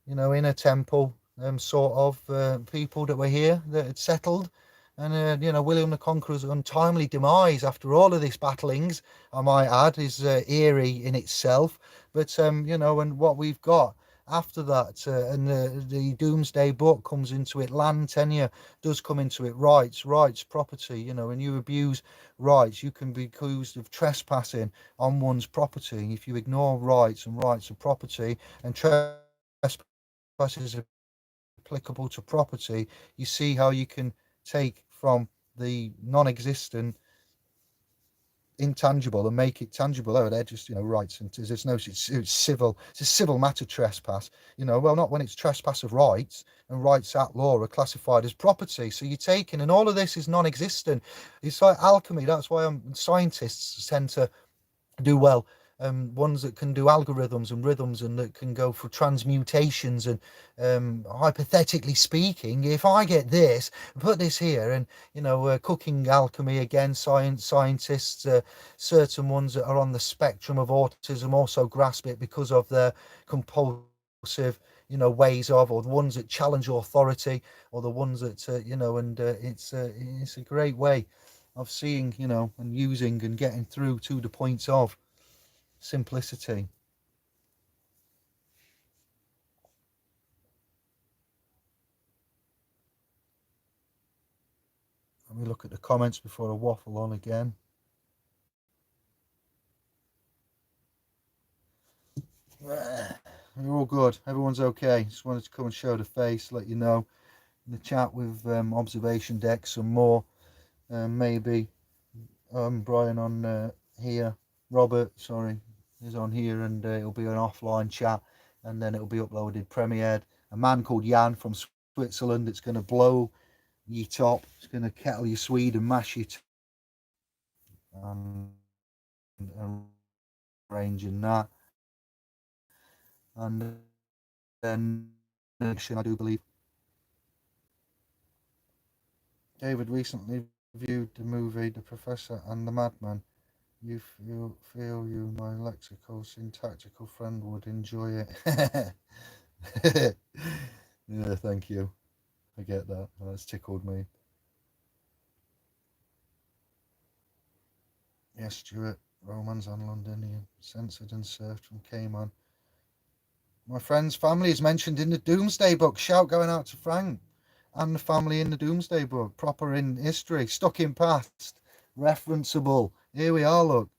in a temple, sort of people that were here that had settled. And William the Conqueror's untimely demise after all of this battlings, I might add, is eerie in itself. But and what we've got after that, and the Doomsday Book comes into it. Land tenure does come into it. Rights, property. And you abuse rights, you can be accused of trespassing on one's property. If you ignore rights and rights of property, and trespass is applicable to property, you see how you can take from the non-existent intangible and make it tangible. Oh, they're just rights, and there's no it's civil. It's a civil matter trespass. Well, not when it's trespass of rights, and rights at law are classified as property. So you're taking, and all of this is non-existent. It's like alchemy. That's why scientists tend to do well. Ones that can do algorithms and rhythms, and that can go for transmutations. And hypothetically speaking, if I get this, put this here, and cooking alchemy again, scientists, certain ones that are on the spectrum of autism also grasp it because of their compulsive ways of, or the ones that challenge authority, or the ones that and it's a great way of seeing, and using and getting through to the points of simplicity. Let me look at the comments before I waffle on again. You're all good. Everyone's okay. Just wanted to come and show the face, let you know. In the chat with observation deck, some more. Maybe Brian on here. Robert, sorry, is on here, and it'll be an offline chat, and then it'll be uploaded, premiered. A man called Jan from Switzerland. It's going to blow ye top. It's going to kettle your Swede and mash you and arranging that. And then I do believe David recently viewed the movie The Professor and the Madman. You feel you, my lexical syntactical friend, would enjoy it. Yeah, thank you. I get that. That's tickled me. Yes, Stuart. Romans and Londinium, censored and served from Cayman. My friend's family is mentioned in the Doomsday Book. Shout going out to Frank and the family in the Doomsday Book. Proper in history, stuck in past, referenceable. Here we are, look.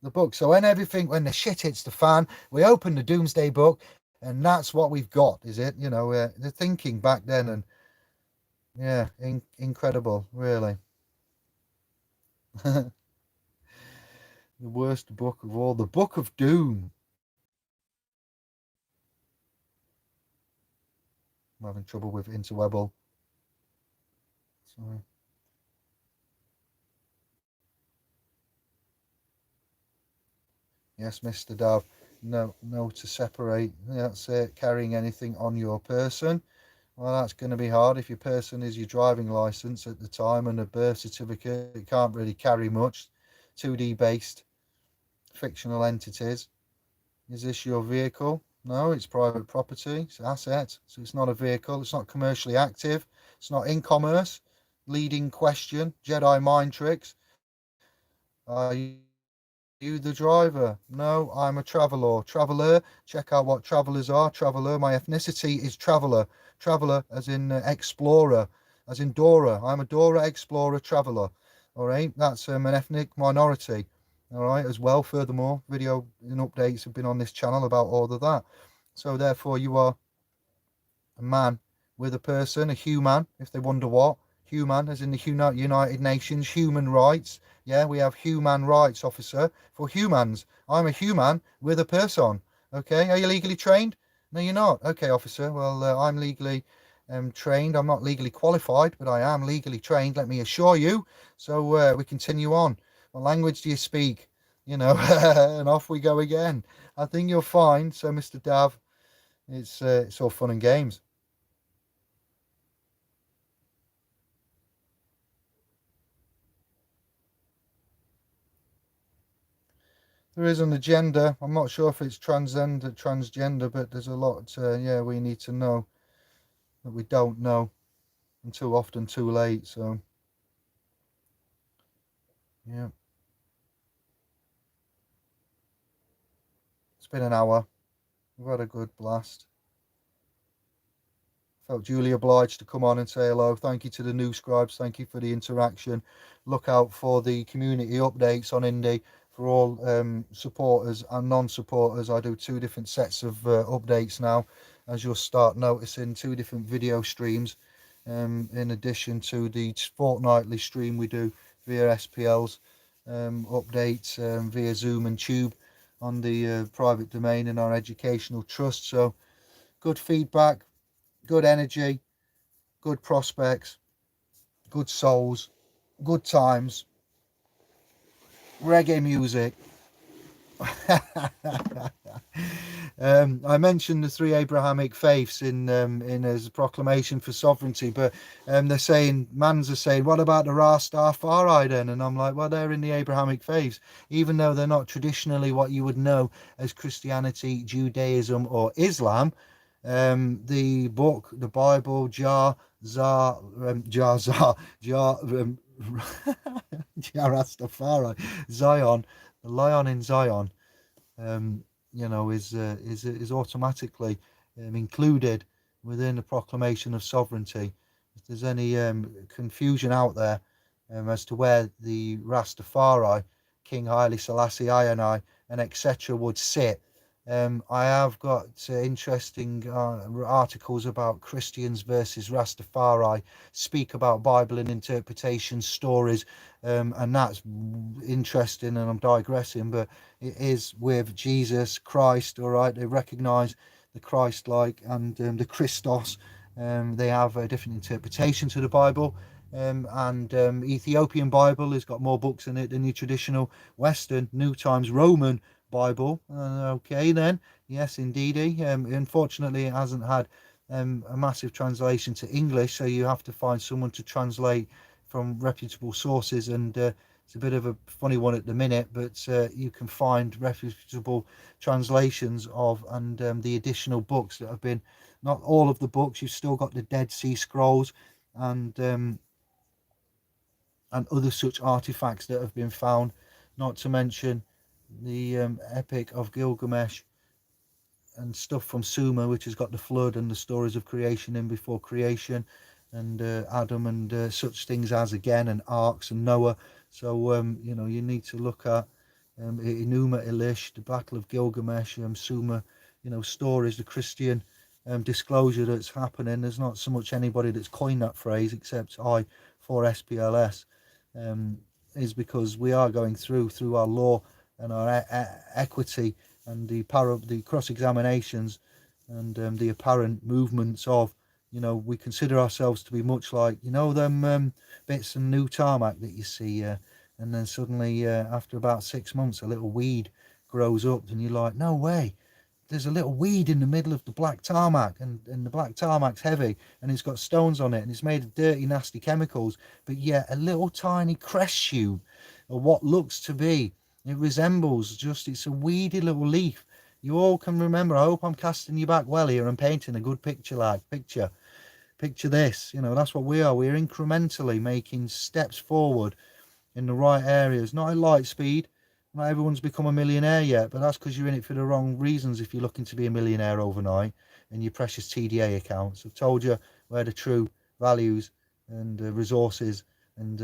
The book. So when the shit hits the fan, we open the Doomsday Book, and that's what we've got, is it? The thinking back then, and yeah, incredible, really. The worst book of all, the Book of Doom. I'm having trouble with interwebble. Sorry. Yes, Mr. Dove. No to separate. That's it. Carrying anything on your person. Well, that's going to be hard if your person is your driving license at the time and a birth certificate. It can't really carry much. 2D based fictional entities. Is this your vehicle? No, it's private property. It's asset. So it's not a vehicle. It's not commercially active. It's not in commerce. Leading question. Jedi mind tricks. Are you the driver? No, I'm a traveller. Traveller. Check out what travellers are. Traveller. My ethnicity is traveller. Traveller as in explorer, as in Dora. I'm a Dora explorer traveller. All right, that's an ethnic minority. All right, as well. Furthermore, video and updates have been on this channel about all of that. So therefore, you are a man with a person, a human, if they wonder what. Human, as in the United Nations, human rights. Yeah, we have human rights officer for humans. I'm a human with a person. Okay, are you legally trained? No, you're not. Okay, officer. Well, I'm legally trained. I'm not legally qualified, but I am legally trained, let me assure you. So we continue on. What language do you speak? You know, and off we go again. I think you'll find, so Mr. Dav, it's all fun and games. There is an agenda. I'm not sure if it's transgender, but there's a lot. Yeah, we need to know that we don't know until often too late. So yeah, it's been an hour. We've had a good blast. Felt duly obliged to come on and say hello. Thank you to the new scribes. Thank you for the interaction. Look out for the community updates on Indie for all supporters and non-supporters. I do two different sets of updates now, as you'll start noticing, two different video streams. In addition to the fortnightly stream we do via SPL's updates via Zoom and Tube on the private domain in our educational trust. So good feedback, good energy, good prospects, good souls, good times, reggae music. I mentioned the three Abrahamic faiths in his proclamation for sovereignty, but they're saying, Mans are saying, what about the Rastafari then? And I'm like, well, they're in the Abrahamic faiths, even though they're not traditionally what you would know as Christianity, Judaism, or Islam. The book, the Bible, Rastafari, Zion, the Lion in Zion, is automatically included within the proclamation of sovereignty. If there's any confusion out there as to where the Rastafari, King Haile Selassie I and etc. would sit, I have got interesting articles about Christians versus Rastafari, speak about Bible and interpretation stories, and that's interesting. And I'm digressing, but it is with Jesus Christ. All right, they recognise the Christ-like and the Christos. They have a different interpretation to the Bible. And Ethiopian Bible has got more books in it than the traditional Western New Times Roman Bible. Okay, then. Yes, indeedy. Unfortunately, it hasn't had a massive translation to English, so you have to find someone to translate from reputable sources. And it's a bit of a funny one at the minute, but you can find reputable translations of and the additional books that have been, not all of the books, you've still got the Dead Sea Scrolls and other such artifacts that have been found, not to mention the Epic of Gilgamesh and stuff from Sumer, which has got the flood and the stories of creation in before creation, and Adam and such things as again, and arcs and Noah. So you need to look at Enuma Elish, the Battle of Gilgamesh, Sumer, stories, the Christian disclosure that's happening. There's not so much anybody that's coined that phrase except I for SPLS, is because we are going through our law and our equity and the cross-examinations and the apparent movements of, we consider ourselves to be much like, them bits of new tarmac that you see, and then suddenly after about 6 months a little weed grows up, and you're like, no way. There's a little weed in the middle of the black tarmac, and the black tarmac's heavy, and it's got stones on it, and it's made of dirty, nasty chemicals. But yet, a little tiny crest tube, or what looks to be, it resembles just, it's a weedy little leaf. You all can remember. I hope I'm casting you back well here and painting a good picture. Picture this. That's what we are. We're incrementally making steps forward in the right areas, not at light speed. Not everyone's become a millionaire yet, but that's because you're in it for the wrong reasons if you're looking to be a millionaire overnight and your precious TDA accounts. I've told you where the true values and resources and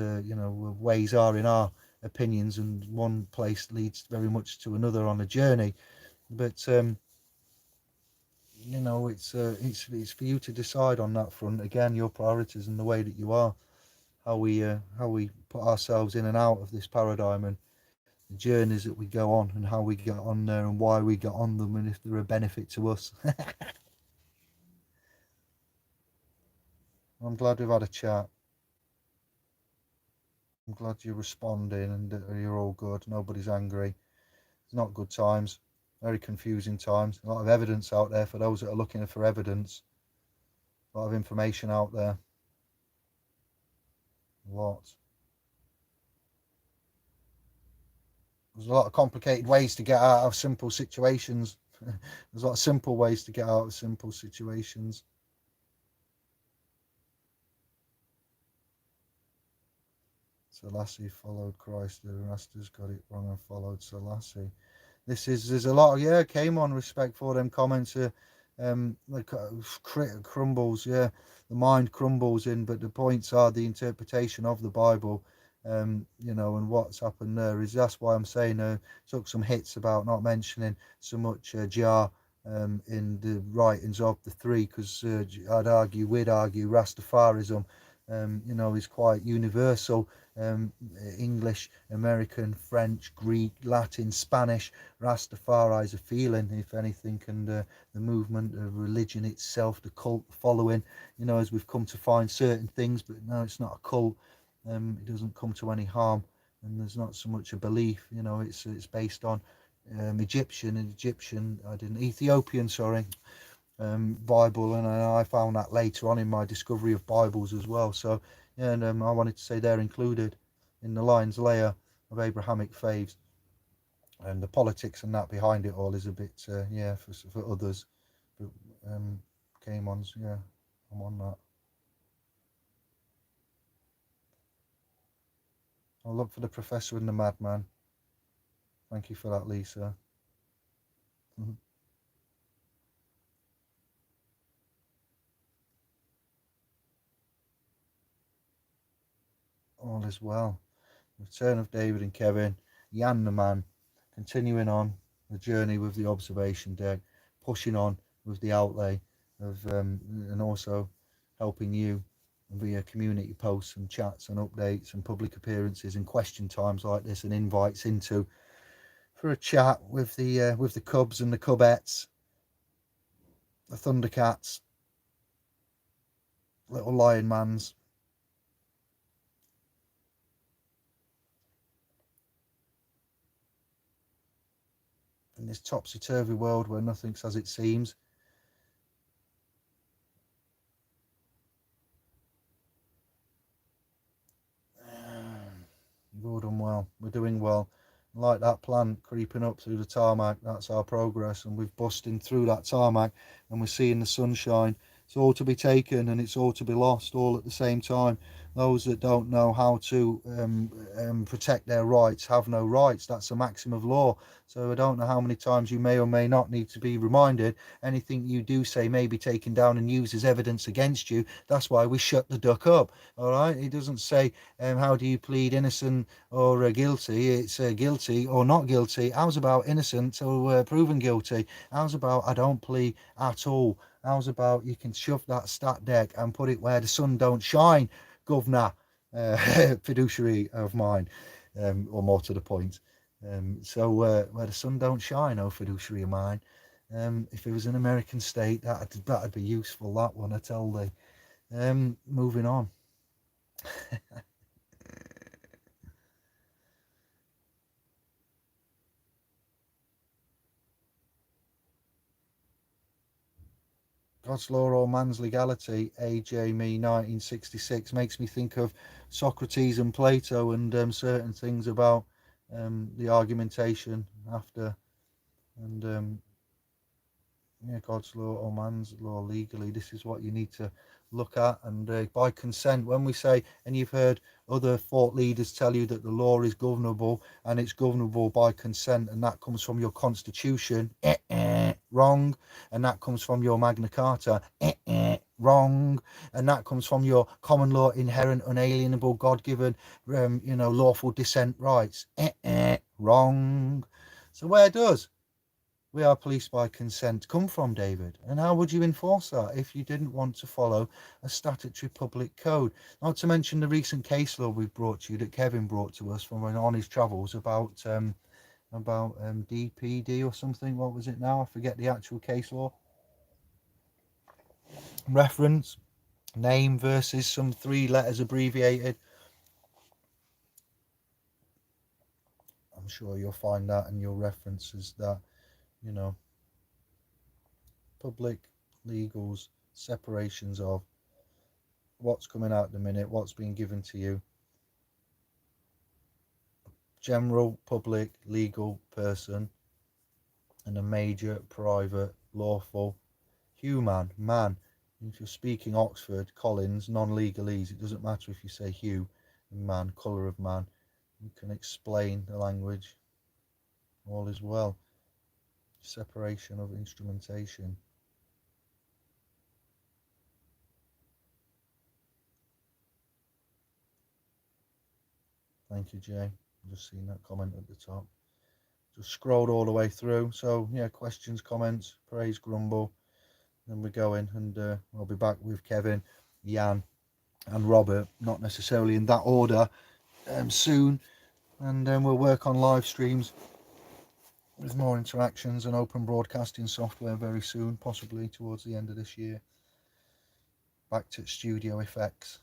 ways are in our opinions, and one place leads very much to another on a journey. But it's for you to decide on that front. Again, your priorities and the way that you are, how we put ourselves in and out of this paradigm, and the journeys that we go on, and how we get on there, and why we get on them, and if they're a benefit to us. I'm glad we've had a chat. I'm glad you're responding, and you're all good. Nobody's angry. It's not good times. Very confusing times. A lot of evidence out there for those that are looking for evidence. A lot of information out there. A lot. There's a lot of complicated ways to get out of simple situations. There's a lot of simple ways to get out of simple situations. Selassie followed Christ. The Rastas got it wrong and followed Selassie. There's a lot of, came on respect for them comments. Crumbles, the mind crumbles in, but the points are the interpretation of the Bible, and what's happened there is, that's why I'm saying took some hits about not mentioning so much Jah in the writings of the three, because we'd argue Rastafarism is quite universal. English, American, French, Greek, Latin, Spanish. Rastafari is a feeling, if anything, and the movement of religion itself, the cult following, as we've come to find certain things, but no, it's not a cult. It doesn't come to any harm, and there's not so much a belief. It's based on Ethiopian, Bible, and I found that later on in my discovery of Bibles as well. So and I wanted to say they're included in the lion's lair of Abrahamic faiths, and the politics and that behind it all is a bit for others, but came on, I'm on that. I'll look for the Professor and the Madman. Thank you for that, Lisa. All is well. Return of David and Kevin, Jan the man, continuing on the journey with the observation deck, pushing on with the outlay of, and also helping you via community posts and chats and updates and public appearances and question times like this, and invites into for a chat with the Cubs and the Cubettes, the Thundercats, little Lion Mans. In this topsy-turvy world where nothing's as it seems. You've all done well. We're doing well. Like that plant creeping up through the tarmac, that's our progress, and we've busting through that tarmac, and we're seeing the sunshine. It's all to be taken and it's all to be lost all at the same time. Those that don't know how to protect their rights have no rights. That's a maxim of law. So I don't know how many times you may or may not need to be reminded. Anything you do say may be taken down and used as evidence against you. That's why we shut the duck up. All right. It doesn't say how do you plead innocent or guilty. It's guilty or not guilty. How's about innocent or proven guilty? How's about I don't plead at all? How's about you can shove that stat deck and put it where the sun don't shine, governor, fiduciary of mine, or more to the point. So where the sun don't shine, oh fiduciary of mine. If it was an American state, that'd be useful, that one, I tell thee. Moving on. God's law or man's legality, AJ me 1966, makes me think of Socrates and Plato and certain things about the argumentation after, and yeah, God's law or man's law legally. This is what you need to look at. And by consent, when we say, and you've heard other thought leaders tell you that the law is governable and it's governable by consent, and that comes from your constitution, wrong. And that comes from your Magna Carta, wrong. And that comes from your common law, inherent, unalienable, God-given, lawful descent rights, wrong. So where does "we are policed by consent" come from, David? And how would you enforce that if you didn't want to follow a statutory public code? Not to mention the recent case law we've brought to you, that Kevin brought to us from on his travels about DPD or something. What was it now? I forget the actual case law. Reference, name versus some 3 letters abbreviated. I'm sure you'll find that in your references that, public legals, separations of what's coming out at the minute, what's being given to you. General public legal person and a major private lawful human man. If you're speaking Oxford, Collins, non-legalese, it doesn't matter if you say hue, man, colour of man. You can explain the language. All is well. Separation of instrumentation. Thank you, Jay. I've just seen that comment at the top. Just scrolled all the way through. So yeah, questions, comments, praise, grumble. Then we're going, and I'll be back with Kevin, Jan, and Robert. Not necessarily in that order. Soon, and then we'll work on live streams with more interactions and open broadcasting software very soon, possibly towards the end of this year. Back to studio effects.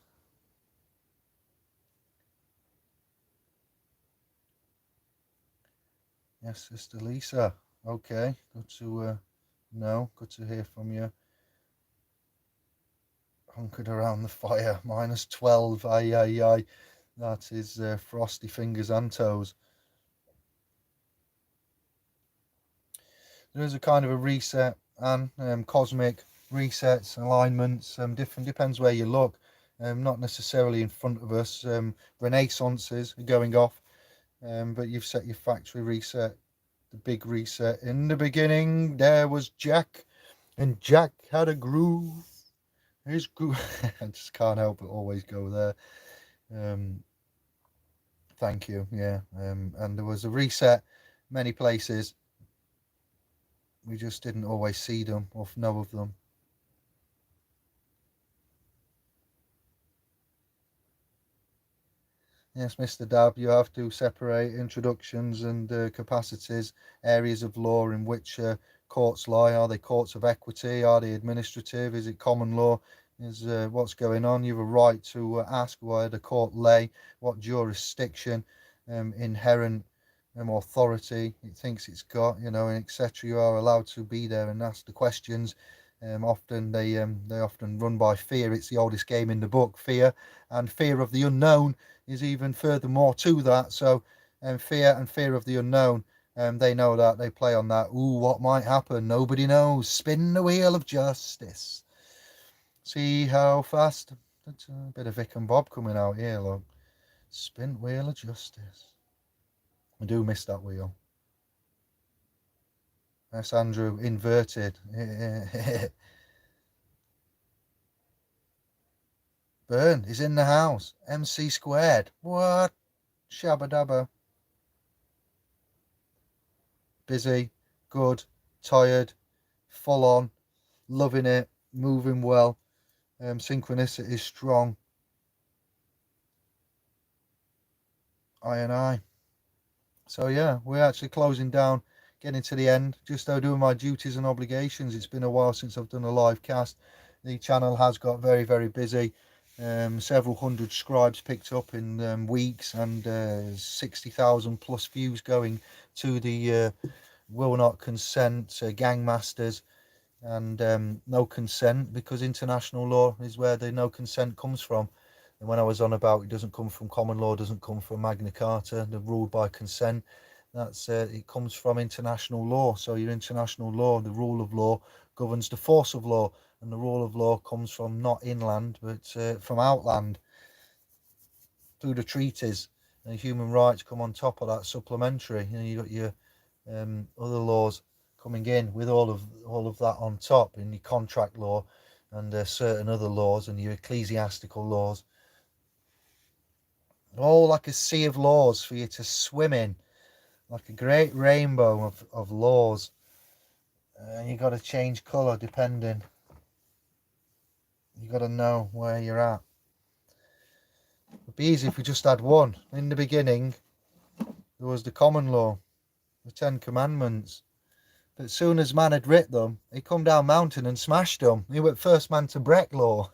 Yes, Sister Lisa. Okay, good to know. Good to hear from you. Hunkered around the fire. -12. Aye, aye, aye. That is frosty fingers and toes. There is a kind of a reset and cosmic resets, alignments, different, depends where you look. Not necessarily in front of us. Renaissances are going off, but you've set your factory reset, the big reset. In the beginning, there was Jack, and Jack had a groove. His groove. I just can't help but always go there. Thank you. Yeah, and there was a reset many places. We just didn't always see them or know of them. Yes, Mr. Dab, you have to separate introductions and capacities, areas of law in which courts lie. Are they courts of equity? Are they administrative? Is it common law? Is what's going on? You have a right to ask why the court lay, what jurisdiction, inherent authority it thinks it's got, and etc. You are allowed to be there and ask the questions. Often they often run by fear. It's the oldest game in the book, fear, and fear of the unknown is even furthermore to that. So fear and fear of the unknown, they know that, they play on that. Ooh, what might happen? Nobody knows. Spin the wheel of justice. See how fast. That's a bit of Vic and Bob coming out here, look. Spin wheel of justice. I do miss that wheel. Yes, Andrew, inverted. Burn is in the house. MC squared. What? Shabba dabba. Busy, good, tired, full on, loving it, moving well. Synchronicity is strong. I. So yeah, we're actually closing down, getting to the end. Just doing my duties and obligations. It's been a while since I've done a live cast. The channel has got very, very busy. Several hundred scribes picked up in weeks, and 60,000 plus views going to the Will Not Consent Gangmasters and no consent, because international law is where the no consent comes from. And when I was on about it doesn't come from common law, doesn't come from Magna Carta, the rule by consent, that's it comes from international law. So your international law, the rule of law, governs the force of law, and the rule of law comes from not inland but from outland through the treaties. And human rights come on top of that, supplementary. You got your other laws coming in with all of that on top, in your contract law and certain other laws and your ecclesiastical laws, all like a sea of laws for you to swim in, like a great rainbow of laws, and you got to change colour depending. You got to know where you're at. It'd be easy if we just had one. In the beginning there was the common law, the 10 Commandments. But as soon as man had writ them, he come down mountain and smashed them. He went first man to break law.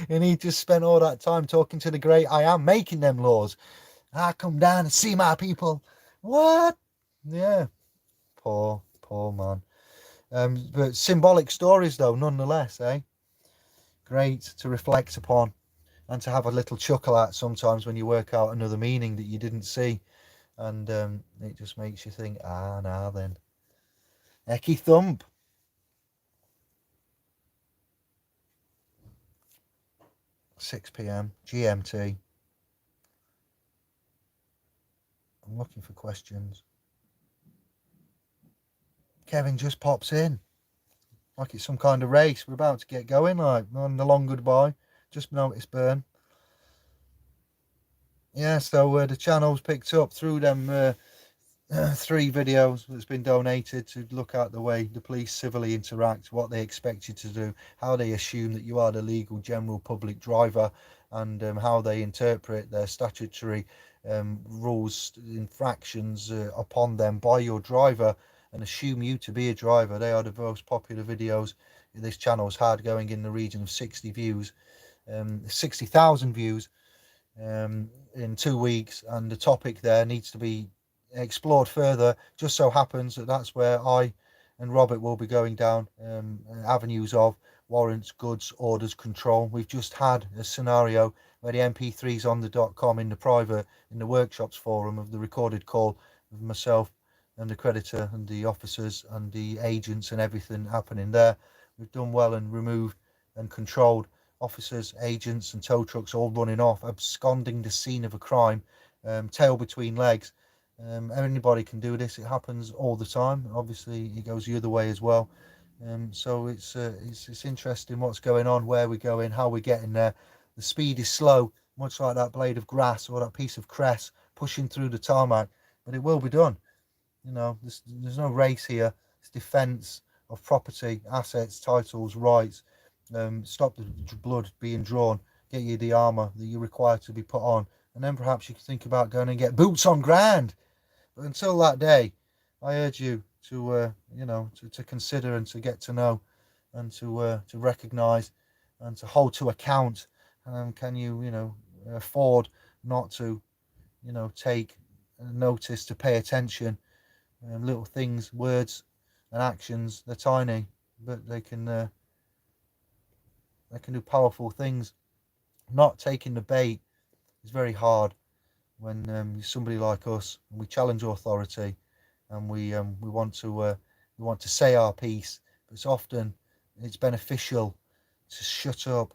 And he just spent all that time talking to the great I am, making them laws. I come down and see my people. What? Yeah. Poor man. But symbolic stories though, nonetheless, eh? Great to reflect upon and to have a little chuckle at sometimes when you work out another meaning that you didn't see. And it just makes you think, now then. Ecky thump. 6 p.m. GMT. I'm looking for questions. Kevin just pops in like it's some kind of race. We're about to get going, like on the long goodbye. Just noticed burn. Yeah, so the channel's picked up through them 3 videos that's been donated to look at the way the police civilly interact, what they expect you to do, how they assume that you are the legal general public driver, and how they interpret their statutory rules, infractions upon them by your driver, and assume you to be a driver. They are the most popular videos this channel's had, going in the region of 60 views, 60,000 views in 2 weeks, and the topic there needs to be explored further. Just so happens that that's where I and Robert will be going down avenues of warrants, goods, orders, control. We've just had a scenario where the MP3's on the .com in the private, in the workshops forum, of the recorded call of myself and the creditor and the officers and the agents and everything happening there. We've done well and removed and controlled officers, agents and tow trucks all running off, absconding the scene of a crime, tail between legs. Anybody can do this. It happens all the time. Obviously it goes the other way as well. So it's interesting what's going on, where we're going, how we're getting there. The speed is slow, much like that blade of grass or that piece of cress pushing through the tarmac, but it will be done. There's no race here. It's defence of property, assets, titles, rights. Stop the blood being drawn, get you the armour that you require to be put on, and then perhaps you can think about going and get boots on ground. But until that day, I urge you to to consider and to get to know and to recognise and to hold to account. Can you afford not to take notice, to pay attention? Little things, words and actions, they're tiny, but they can do powerful things. Not taking the bait is very hard when somebody like us, we challenge authority, and we want to say our piece. But it's beneficial to shut up,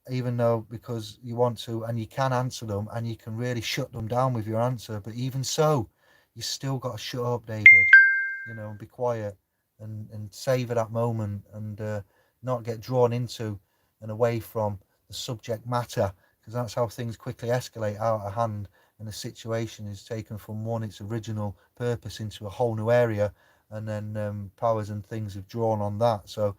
even though, because you want to and you can answer them and you can really shut them down with your answer. But even so, you still got to shut up, David. Be quiet and savor that moment, and not get drawn into and away from the subject matter, because that's how things quickly escalate out of hand, and the situation is taken from its original purpose into a whole new area, and then powers and things have drawn on that. So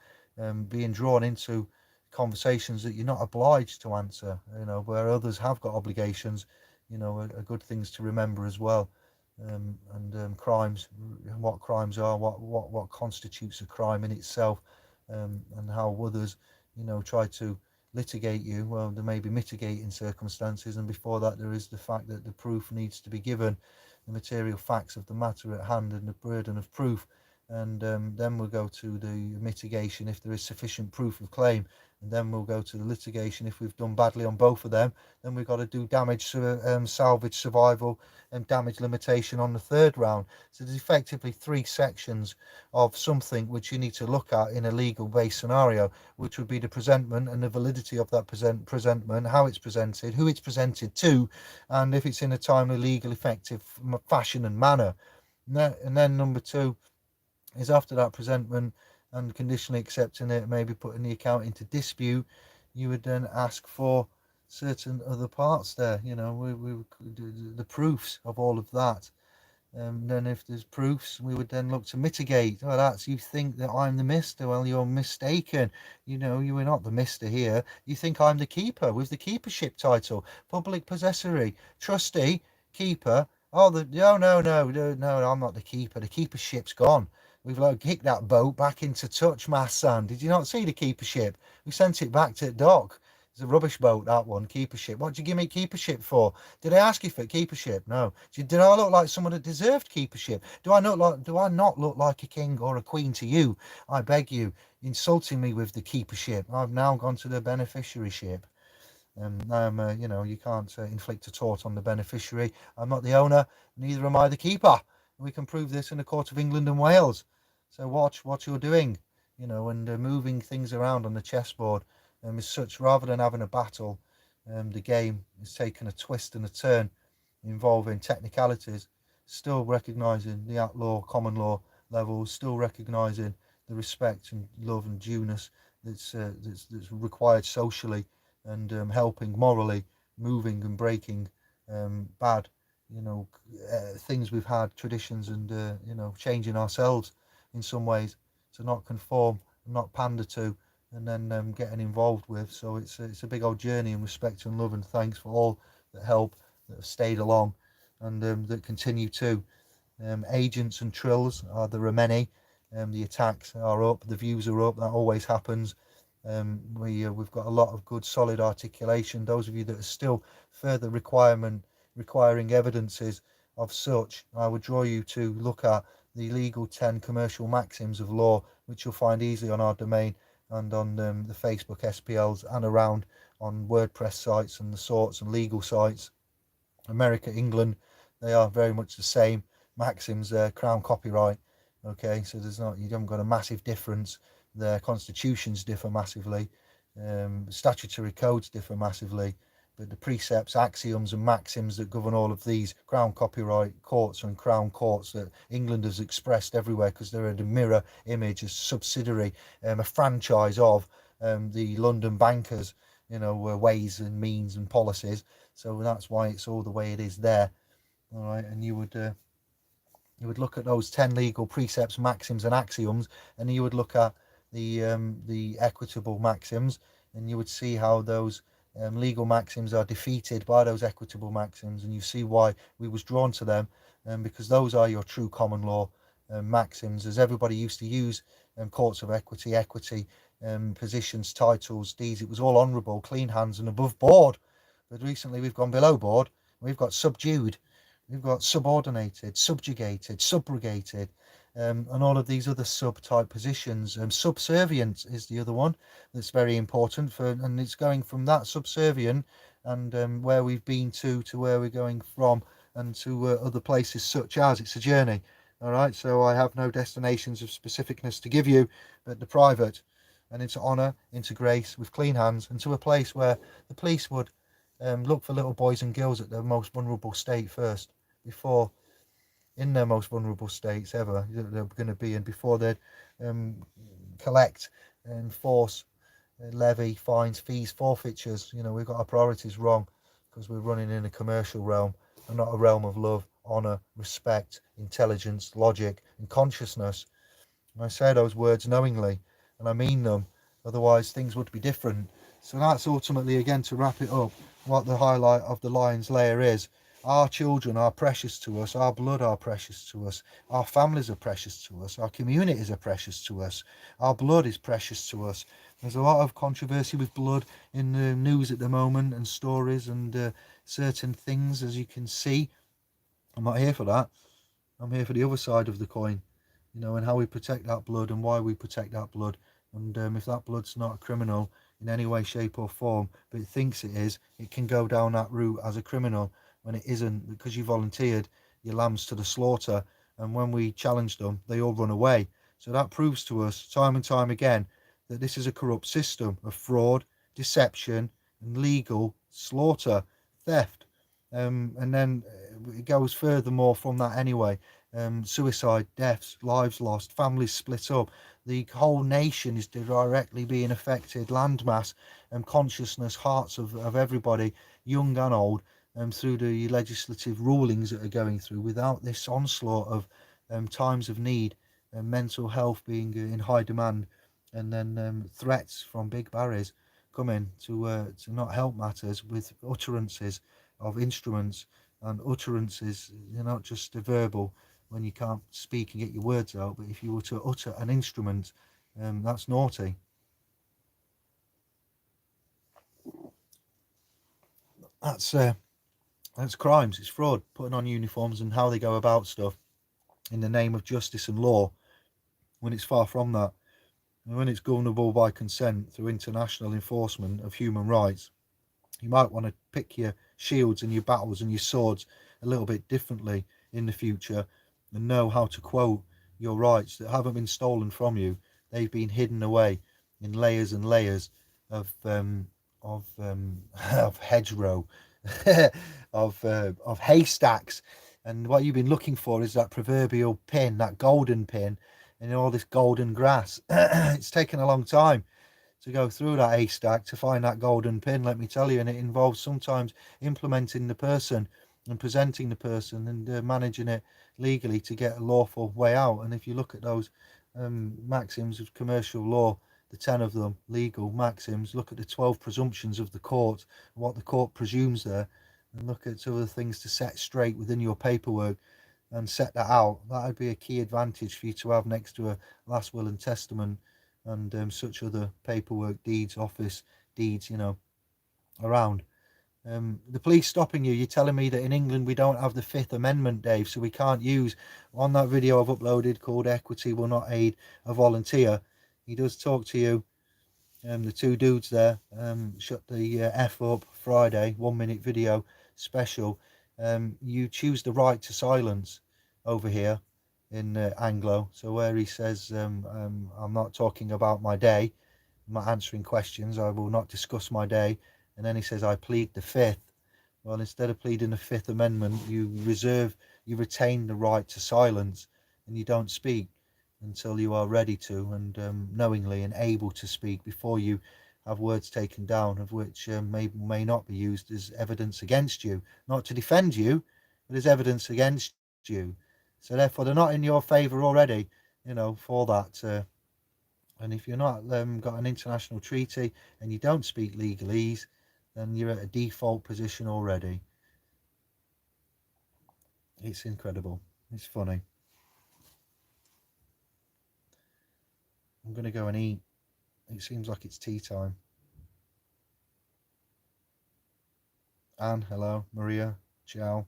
being drawn into conversations that you're not obliged to answer, where others have got obligations, are good things to remember as well. And crimes, what crimes are, what constitutes a crime in itself, and how others try to litigate you. Well, there may be mitigating circumstances, and before that there is the fact that the proof needs to be given, the material facts of the matter at hand, and the burden of proof and then we'll go to the mitigation if there is sufficient proof of claim, and then we'll go to the litigation if we've done badly on both of them. Then we've got to do damage, salvage, survival, and damage limitation on the third round. So there's effectively 3 sections of something which you need to look at in a legal based scenario, which would be the presentment and the validity of that presentment, how it's presented, who it's presented to, and if it's in a timely, legal, effective fashion and manner. And then number 2 is after that presentment and conditionally accepting it, maybe putting the account into dispute, you would then ask for certain other parts there, the proofs of all of that. Then if there's proofs, we would then look to mitigate. Oh, that's, you think that I'm the mister. Well, you're mistaken. You are not the mister here. You think I'm the keeper with the keepership title, public possessory, trustee, keeper. Oh, no, I'm not the keeper. The keepership's gone. We've kicked that boat back into touch, mass sand. Did you not see the keepership? We sent it back to the dock. It's a rubbish boat, that one, keepership. What did you give me keepership for? Did I ask you for keepership? No. Did I look like someone that deserved keepership? Do I not look like a king or a queen to you? I beg you, insulting me with the keepership. I've now gone to the beneficiaryship. You can't inflict a tort on the beneficiary. I'm not the owner, neither am I the keeper. We can prove this in the Court of England and Wales. So watch what you're doing, and moving things around on the chessboard. As such, rather than having a battle, the game is taking a twist and a turn involving technicalities, still recognising the at law, common law levels, still recognising the respect and love and dueness that's required socially, and helping morally, moving and breaking bad, things we've had, traditions, and changing ourselves in some ways to not conform, not pander to, and then getting involved with. So it's a big old journey, and respect and love and thanks for all that help, that have stayed along, and that continue to. Agents and trills, there are many. The attacks are up, the views are up. That always happens. We've got a lot of good solid articulation. Those of you that are still further requiring evidences of such, I would draw you to look at the legal 10 commercial maxims of law, which you'll find easily on our domain and on the Facebook SPLs and around on WordPress sites and the sorts and legal sites. America, England, they are very much the same maxims there. Crown copyright, okay, so you haven't got a massive difference. Their constitutions differ massively, statutory codes differ massively, but the precepts, axioms and maxims that govern all of these crown copyright courts and crown courts that England has expressed everywhere, because they're a mirror image, a subsidiary, a franchise of the London bankers, ways and means and policies. So that's why it's all the way it is there. All right, and you would look at those 10 legal precepts, maxims and axioms, and you would look at the equitable maxims, and you would see how those legal maxims are defeated by those equitable maxims, and you see why we was drawn to them, because those are your true common law maxims, as everybody used to use courts of equity, positions, titles, deeds. It was all honourable, clean hands and above board. But recently we've gone below board. We've got subdued, we've got subordinated, subjugated, subrogated, and all of these other subtype positions. Subservient is the other one that's very important and it's going from that subservient and where we've been to where we're going from, and to other places, such as it's a journey. All right, so I have no destinations of specificness to give you, but the private, and into honour, into grace, with clean hands, and to a place where the police would look for little boys and girls at their most vulnerable state first, before in their most vulnerable states ever they're going to be in, before they'd collect, enforce, levy fines, fees, forfeitures. We've got our priorities wrong, because we're running in a commercial realm and not a realm of love, honour, respect, intelligence, logic and consciousness. And I say those words knowingly, and I mean them, otherwise things would be different. So that's ultimately, again, to wrap it up, what the highlight of the Lion's Lair is. Our children are precious to us, our blood are precious to us, our families are precious to us, our communities are precious to us, our blood is precious to us. There's a lot of controversy with blood in the news at the moment, and stories and certain things, as you can see. I'm not here for that. I'm here for the other side of the coin. you know, and how we protect that blood and why we protect that blood. And if that blood's not a criminal in any way, shape, or form, but it thinks it is, it can go down that route as a criminal when it isn't, because you volunteered your lambs to the slaughter. And when we challenge them, they all run away. So that proves to us time and time again that this is a corrupt system of fraud, deception, and legal slaughter, theft. And then it goes furthermore from that anyway. Suicide, deaths, lives lost, families split up. The whole nation is directly being affected, landmass and consciousness, hearts of everybody, young and old, through the legislative rulings that are going through. Without this onslaught of times of need, mental health being in high demand, and then threats from big barriers coming to not help matters with utterances of instruments and utterances, you're not just verbal when you can't speak and get your words out, but if you were to utter an instrument, that's naughty. That's uh, that's crimes. It's fraud. Putting on uniforms and how they go about stuff in the name of justice and law, when it's far from that, and when it's governable by consent through international enforcement of human rights. You might want to pick your shields and your battles and your swords a little bit differently in the future, and know how to quote your rights that haven't been stolen from you. They've been hidden away in layers and layers of of hedgerow, of haystacks. And what you've been looking for is that proverbial pin, that golden pin, in all this golden grass. It's taken a long time to go through that haystack to find that golden pin, let me tell you. And it involves sometimes implementing the person and presenting the person and managing it legally to get a lawful way out. And if you look at those maxims of commercial law, the 10 of them legal maxims, look at the 12 presumptions of the court, what the court presumes there, and look at some of the things to set straight within your paperwork and set that out. That would be a key advantage for you to have next to a last will and testament and such other paperwork, deeds, office deeds, you know, around. The police stopping you, you're telling me that in England we don't have the Fifth Amendment, Dave, so we can't use, on that video I've uploaded called Equity Will Not Aid a Volunteer, he does talk to you, the two dudes there, shut the F up Friday, 1 minute video special. You choose the right to silence over here in Anglo. So where he says, I'm not talking about my day, I'm not answering questions, I will not discuss my day. And then he says, I plead the Fifth. Well, instead of pleading the Fifth Amendment, you retain the right to silence, and you don't speak until you are ready to, and knowingly and able to speak, before you have words taken down, of which may not be used as evidence against you, not to defend you, but as evidence against you. So therefore, they're not in your favour already, you know, for that. And if you're not got an international treaty and you don't speak legalese, then you're at a default position already. It's incredible. It's funny. I'm going to go and eat. It seems like it's tea time. Anne, hello. Maria, ciao.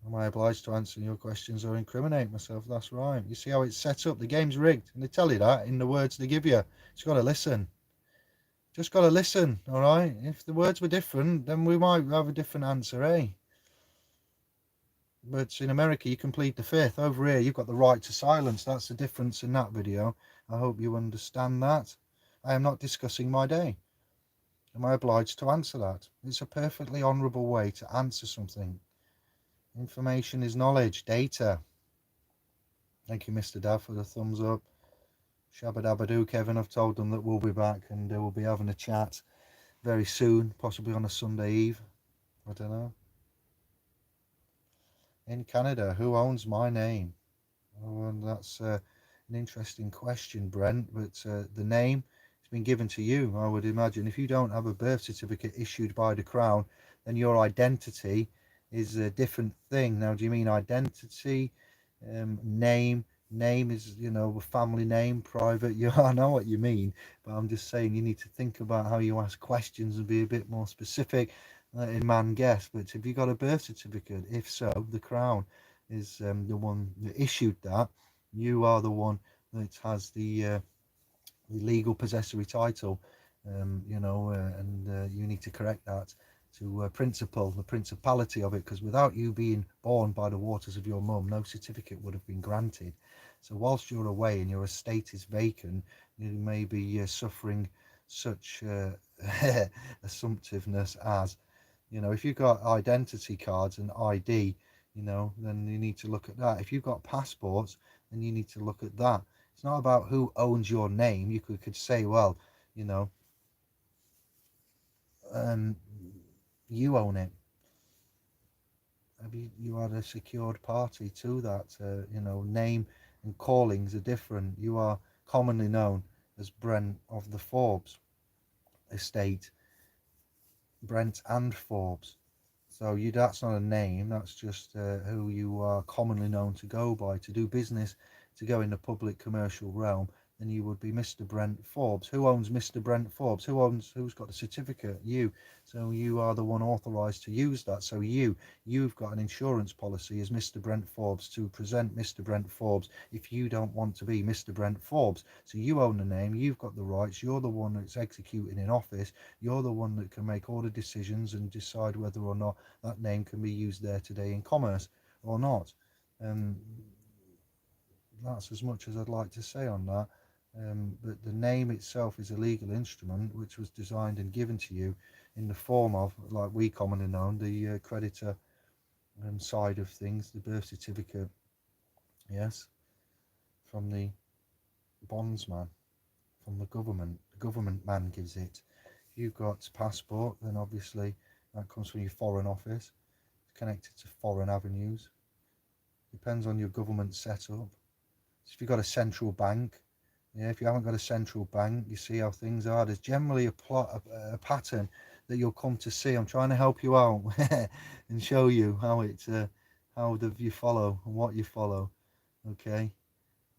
Am I obliged to answer your questions or incriminate myself? That's right. You see how it's set up? The game's rigged. And they tell you that in the words they give you. Just got to listen. Just got to listen, all right? If the words were different, then we might have a different answer, eh? But in America, you can plead the Fifth. Over here, you've got the right to silence. That's the difference in that video. I hope you understand that. I am not discussing my day. Am I obliged to answer that? It's a perfectly honourable way to answer something. Information is knowledge, data. Thank you, Mr. Dav, for the thumbs up. Shabba dabba doo, Kevin. I've told them that we'll be back and we'll be having a chat very soon, possibly on a Sunday eve. I don't know. In Canada, who owns my name? Oh, and that's an interesting question, Brent. But the name has been given to you, I would imagine. If you don't have a birth certificate issued by the Crown, then your identity is a different thing. Now, do you mean identity, name? Name is, you know, a family name, private. Yeah, I know what you mean, but I'm just saying you need to think about how you ask questions and be a bit more specific. In man guess, but have you got a birth certificate? If so, the Crown is the one that issued that. You are the one that has the legal possessory title, and you need to correct that to the principality of it, because without you being born by the waters of your mum, no certificate would have been granted. So whilst you're away and your estate is vacant, you may be suffering such assumptiveness as, if you've got identity cards and ID, then you need to look at that. If you've got passports, then you need to look at that. It's not about who owns your name. You could say, well, you know, um, you own it. Have you are a secured party to that? Name and callings are different. You are commonly known as Brent of the Forbes estate, Brent and Forbes. So that's not a name, that's just who you are commonly known to go by. To do business, to go in the public commercial realm, then you would be Mr. Brent Forbes. Who owns Mr. Brent Forbes? Who's got the certificate? You. So you are the one authorised to use that. So you've got an insurance policy as Mr. Brent Forbes to present Mr. Brent Forbes if you don't want to be Mr. Brent Forbes. So you own the name, you've got the rights, you're the one that's executing in office, you're the one that can make all the decisions and decide whether or not that name can be used there today in commerce or not. That's as much as I'd like to say on that. But the name itself is a legal instrument which was designed and given to you in the form of, like we commonly know, the creditor side of things, the birth certificate, yes, from the bondsman, from the government. The government man gives it. If you've got passport, then obviously that comes from your foreign office. It's connected to foreign avenues. Depends on your government setup. So if you've got a central bank, if you haven't got a central bank, you see how things are. There's generally a pattern that you'll come to see. I'm trying to help you out and show you how you follow and what you follow. Okay,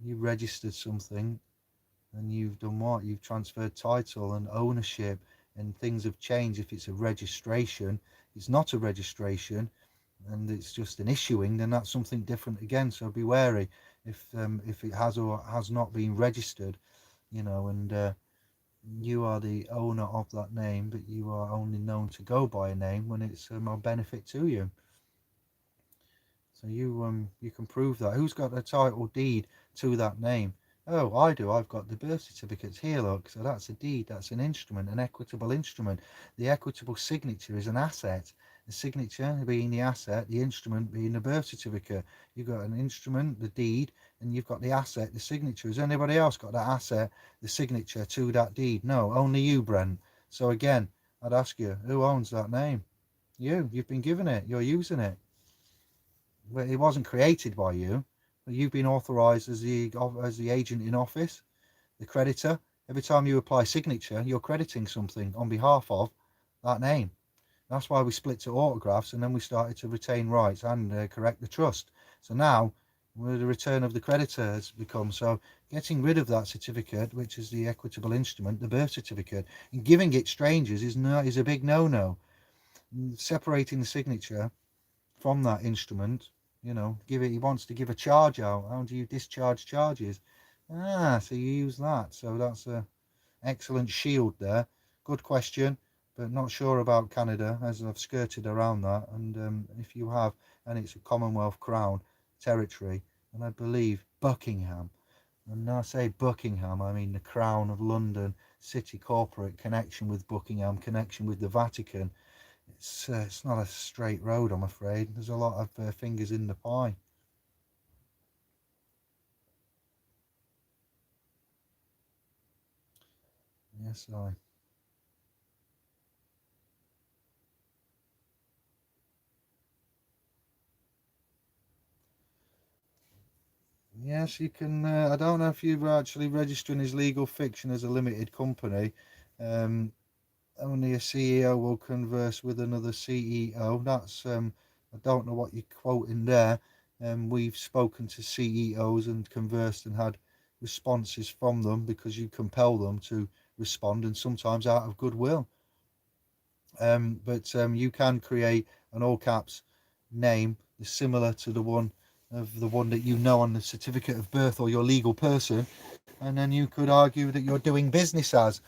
you registered something, and you've done what? You've transferred title and ownership, and things have changed. If it's a registration, it's not a registration, and it's just an issuing, then that's something different again. So be wary if it has or has not been registered, and you are the owner of that name, but you are only known to go by a name when it's of benefit to you. So you can prove that. Who's got the title deed to that name? Oh, I do. I've got the birth certificates here, look. So that's a deed. That's an instrument, an equitable instrument. The equitable signature is an asset. The signature being the asset, the instrument being the birth certificate. You've got an instrument, the deed, and you've got the asset, the signature. Has anybody else got that asset, the signature to that deed? No, only you, Brent. So again, I'd ask you, who owns that name? You. You've been given it. You're using it. Well, it wasn't created by you, but you've been authorised as the agent in office, the creditor. Every time you apply signature, you're crediting something on behalf of that name. That's why we split to autographs, and then we started to retain rights and correct the trust. So now the return of the creditor has become, so getting rid of that certificate, which is the equitable instrument, the birth certificate, and giving it strangers is a big no-no. Separating the signature from that instrument, he wants to give a charge out. How do you discharge charges? So you use that. So that's a excellent shield there. Good question, but not sure about Canada, as I've skirted around that. And if you have, and it's a Commonwealth Crown territory, and I believe Buckingham, and when I say Buckingham, I mean the Crown of London, city corporate connection with Buckingham, connection with the Vatican. It's not a straight road, I'm afraid. There's a lot of fingers in the pie. Yes, yes, you can. I don't know if you're actually registering as legal fiction as a limited company. Um, Only a CEO will converse with another CEO. That's I don't know what you're quoting there. We've spoken to CEOs and conversed and had responses from them because you compel them to respond, and sometimes out of goodwill. But you can create an all caps name similar to the one of the one that you know on the certificate of birth or your legal person, and then you could argue that you're doing business as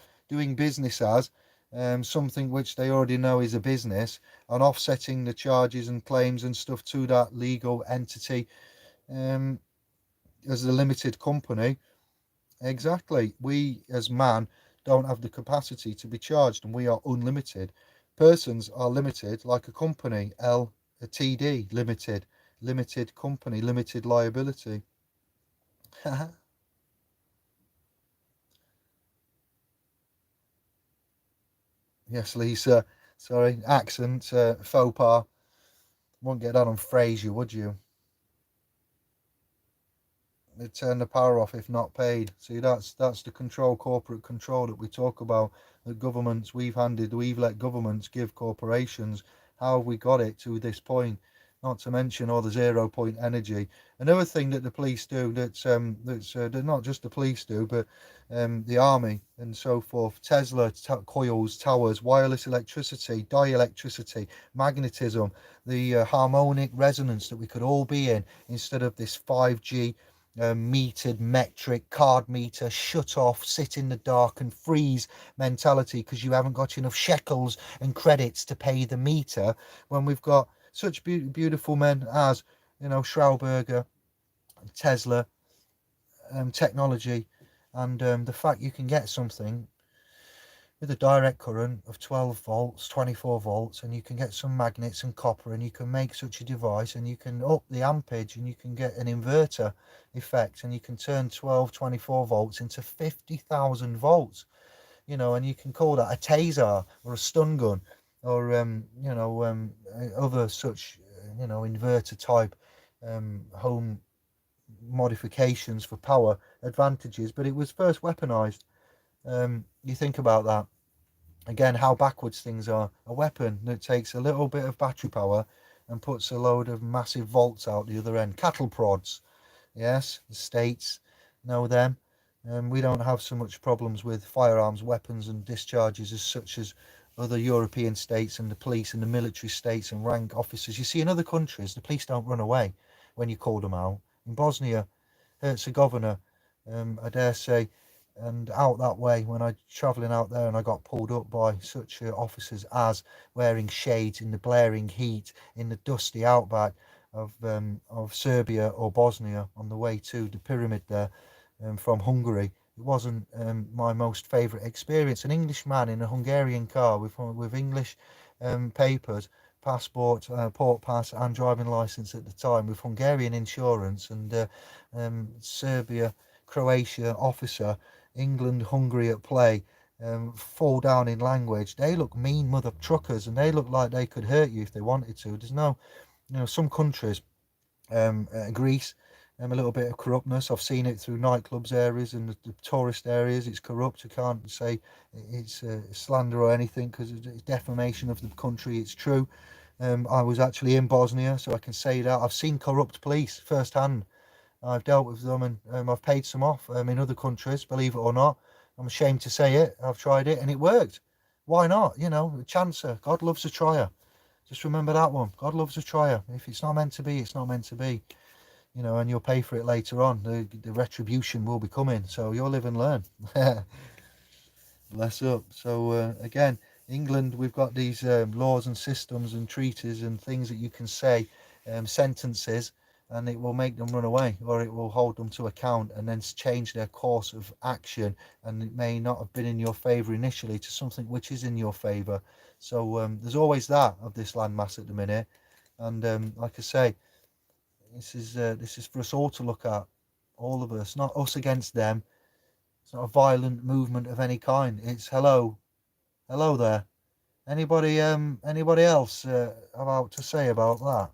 something which they already know is a business, and offsetting the charges and claims and stuff to that legal entity um, as a limited company. Exactly. We as man don't have the capacity to be charged, and we are unlimited. Persons are limited, like a company, a TD, limited company, limited liability. Yes, Lisa. Sorry, accent, faux pas. Won't get that on Frasier, would you? They turn the power off if not paid. See, that's the control, corporate control that we talk about. The governments we've let governments give corporations. How have we got it to this point? Not to mention all the 0 point energy. Another thing that the police do that not just the police do, but the army and so forth. Tesla coils, towers, wireless electricity, dielectricity, magnetism, the harmonic resonance that we could all be in instead of this 5G metered metric card meter shut off, sit in the dark and freeze mentality because you haven't got enough shekels and credits to pay the meter, when we've got such beautiful men as Schrauberger, Tesla, technology, and the fact you can get something with a direct current of 12 volts, 24 volts, and you can get some magnets and copper, and you can make such a device, and you can up the ampage, and you can get an inverter effect, and you can turn 12, 24 volts into 50,000 volts, and you can call that a taser or a stun gun, or other such inverter type home modifications for power advantages. But it was first weaponized. You think about that again, how backwards things are. A weapon that takes a little bit of battery power and puts a load of massive volts out the other end. Cattle prods, yes, the states know them. We don't have so much problems with firearms, weapons, and discharges as such as other European states and the police and the military states and rank officers. You see, in other countries, the police don't run away when you call them out. In Bosnia, Herzegovina, I dare say, and out that way when I travelling out there, and I got pulled up by such officers as wearing shades in the blaring heat in the dusty outback of Serbia or Bosnia on the way to the pyramid there from Hungary. It wasn't my most favourite experience. An Englishman in a Hungarian car with English papers, passport, port pass, and driving licence at the time, with Hungarian insurance, and Serbia, Croatia officer, England, Hungary at play. Fall down in language. They look mean mother truckers, and they look like they could hurt you if they wanted to. There's no, some countries, Greece, a little bit of corruptness. I've seen it through nightclubs areas and the tourist areas. It's corrupt. I can't say it's slander or anything because it's defamation of the country. It's true. I was actually in Bosnia, so I can say that I've seen corrupt police firsthand. I've dealt with them, and I've paid some off in other countries, believe it or not. I'm ashamed to say it. I've tried it and it worked. Why not? A chancer. God loves a trier. Just remember that one. God loves a trier. If it's not meant to be, it's not meant to be. And you'll pay for it later on. The retribution will be coming. So you'll live and learn. Bless up. So again, England, we've got these laws and systems and treaties and things that you can say, sentences, and it will make them run away, or it will hold them to account and then change their course of action, and it may not have been in your favour initially to something which is in your favour. So there's always that of this landmass at the minute, and like I say, this is for us all to look at, all of us, not us against them. It's not a violent movement of any kind. It's hello there. Anybody else about to say about that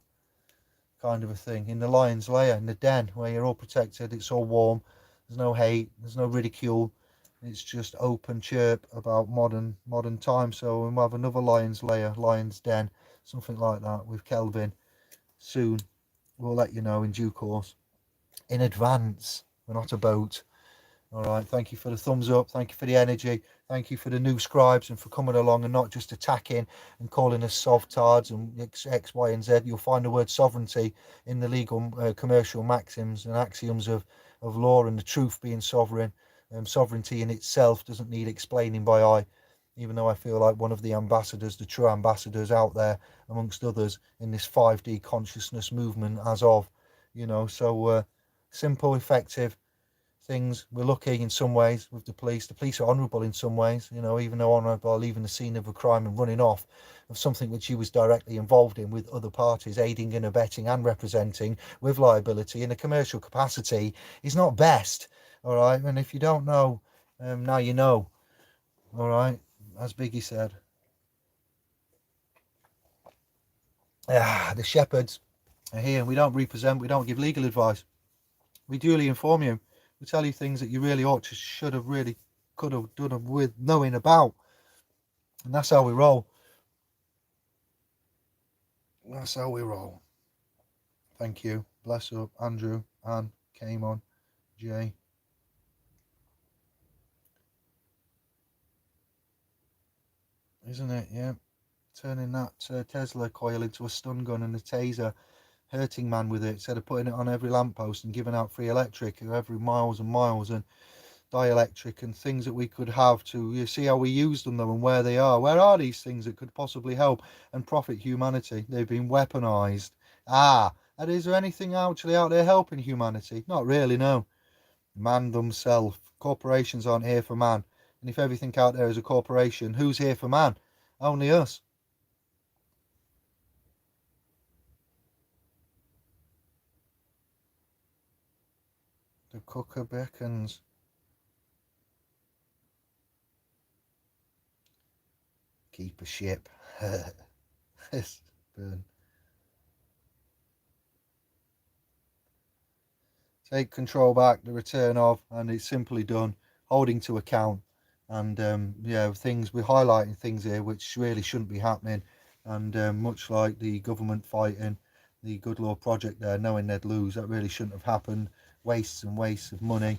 kind of a thing? In the lion's lair, in the den, where you're all protected, it's all warm. There's no hate. There's no ridicule. It's just open chirp about modern time. So we'll have another lion's lair, lion's den, something like that with Kelvin soon. We'll let you know in due course, in advance. We're not a boat. All right, thank you for the thumbs up. Thank you for the energy. Thank you for the new scribes and for coming along and not just attacking and calling us sovtards and X, Y, and Z. You'll find the word sovereignty in the legal, commercial maxims and axioms of law, and the truth being sovereign. Sovereignty in itself doesn't need explaining by I, even though I feel like one of the ambassadors, the true ambassadors out there, amongst others, in this 5D consciousness movement as of, so simple, effective things. We're lucky in some ways with the police. The police are honourable in some ways, even though honourable leaving the scene of a crime and running off of something which he was directly involved in with other parties, aiding and abetting and representing with liability in a commercial capacity is not best. All right. And if you don't know, now you know. All right. As Biggie said. The shepherds are here. We don't represent, we don't give legal advice. We duly inform you. We tell you things that you really ought to, should have, really could have done with knowing about. And that's how we roll. That's how we roll. Thank you. Bless up, Andrew, Anne, came on, Jay. Isn't it? Yeah. Turning that Tesla coil into a stun gun and a taser, hurting man with it, instead of putting it on every lamppost and giving out free electric every miles and miles, and dielectric and things that we could have to, you see how we use them though and where they are. Where are these things that could possibly help and profit humanity? They've been weaponized. And is there anything actually out there helping humanity? Not really, no. Man themselves. Corporations aren't here for man. And if everything out there is a corporation, who's here for man? Only us. The cooker beckons. Keep a ship. Burn. Take control back, the return of, and it's simply done. Holding to account. And things, we're highlighting things here which really shouldn't be happening. And much like the government fighting the Good Law Project there, knowing they'd lose, that really shouldn't have happened. Wastes and wastes of money.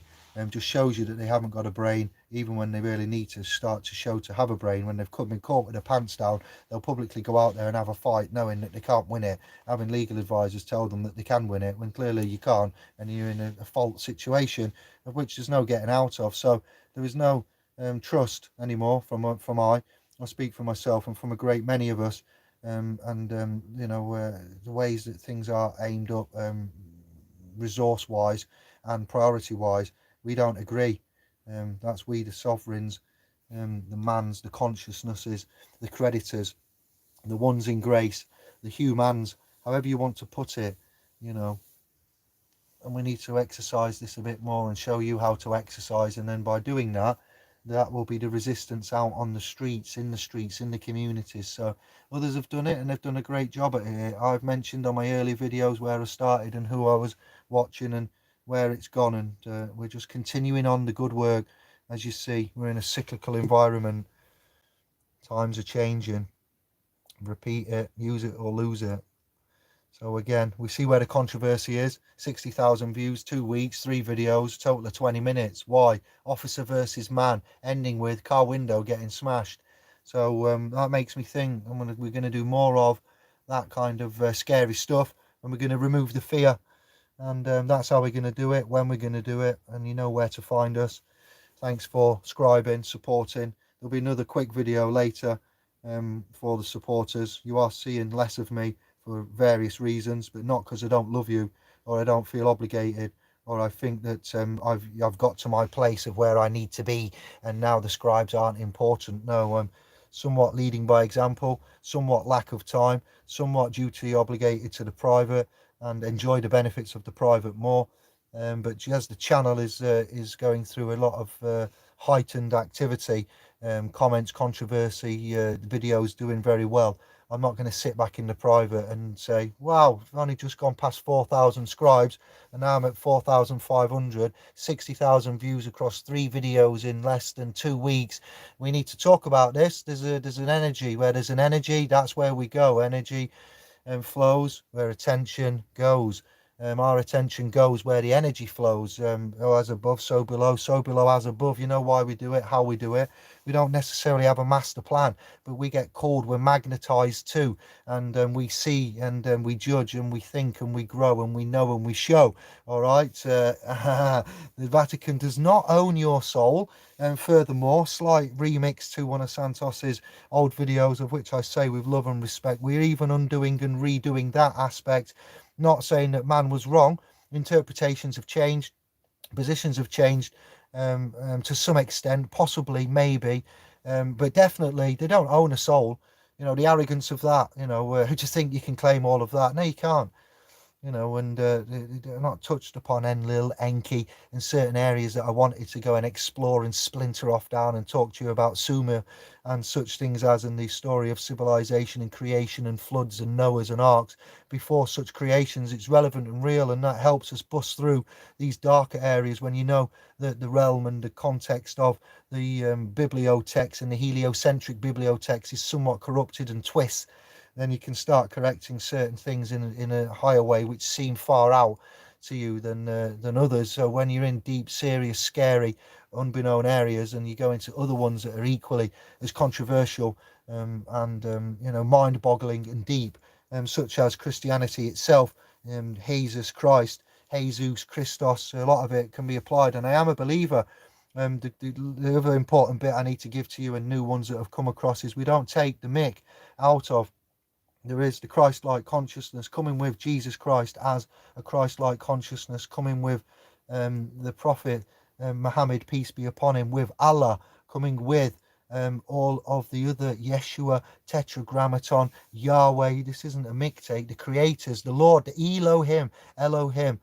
Just shows you that they haven't got a brain, even when they really need to start to show to have a brain. When they've been caught with their pants down, they'll publicly go out there and have a fight, knowing that they can't win it, having legal advisors tell them that they can win it, when clearly you can't, and you're in a fault situation of which there's no getting out of. So there is no trust anymore from I speak for myself and from a great many of us, the ways that things are aimed up, resource wise and priority wise, we don't agree. That's we, the sovereigns, the mans, the consciousnesses, the creditors, the ones in grace, the humans, however you want to put it, and we need to exercise this a bit more and show you how to exercise. And then by doing that, that will be the resistance out on the streets, in the communities. So others have done it and they've done a great job at it. I've mentioned on my early videos where I started and who I was watching and where it's gone, and we're just continuing on the good work. As you see, we're in a cyclical environment. Times are changing. Repeat it, use it or lose it. So again, we see where the controversy is. 60,000 views, 2 weeks, 3 videos, total of 20 minutes. Why? Officer versus man, ending with car window getting smashed. So that makes me think we're going to do more of that kind of scary stuff, and we're going to remove the fear. And that's how we're going to do it, when we're going to do it, and you know where to find us. Thanks for subscribing, supporting. There'll be another quick video later for the supporters. You are seeing less of me for various reasons, but not because I don't love you or I don't feel obligated or I think that I've got to my place of where I need to be and now the scribes aren't important. No, I'm somewhat leading by example, somewhat lack of time, somewhat duty obligated to the private and enjoy the benefits of the private more. But as the channel is going through a lot of heightened activity, comments, controversy, videos doing very well, I'm not going to sit back in the private and say, wow, I've only just gone past 4,000 scribes and now I'm at 4,500, 60,000 views across 3 videos in less than 2 weeks. We need to talk about this. There's an energy. Where there's an energy, that's where we go. Energy flows where attention goes. Our attention goes where the energy flows. As above, so below, as above. You know why we do it, how we do it. We don't necessarily have a master plan, but we get called, we're magnetized too, and we see, and we judge, and we think, and we grow, and we know, and we show. All right. The Vatican does not own your soul. And furthermore, slight remix to one of Santos's old videos, of which I say with love and respect, we're even undoing and redoing that aspect. Not saying that man was wrong. Interpretations have changed, positions have changed to some extent, possibly, maybe, but definitely they don't own a soul. You know, the arrogance of that, you know, who just think you can claim all of that. No, you can't. You know, and they're not touched upon Enlil, Enki, in certain areas that I wanted to go and explore and splinter off down and talk to you about Sumer and such things as, in the story of civilization and creation and floods and Noahs and arks. Before such creations, it's relevant and real, and that helps us bust through these darker areas when you know that the realm and the context of the bibliotext and the heliocentric bibliotext is somewhat corrupted and twists. Then you can start correcting certain things in a higher way which seem far out to you than others. So when you're in deep, serious, scary, unbeknown areas, and you go into other ones that are equally as controversial and you know, mind-boggling and deep, such as Christianity itself, Jesus Christ, Jesus Christos, a lot of it can be applied. And I am a believer. The other important bit I need to give to you, and new ones that have come across, is we don't take the mick out of. There is the Christ-like consciousness coming with Jesus Christ as a Christ-like consciousness, coming with the Prophet Muhammad, peace be upon him, with Allah, coming with all of the other Yeshua, Tetragrammaton, Yahweh. This isn't a mixtape. The creators, the Lord, the Elohim,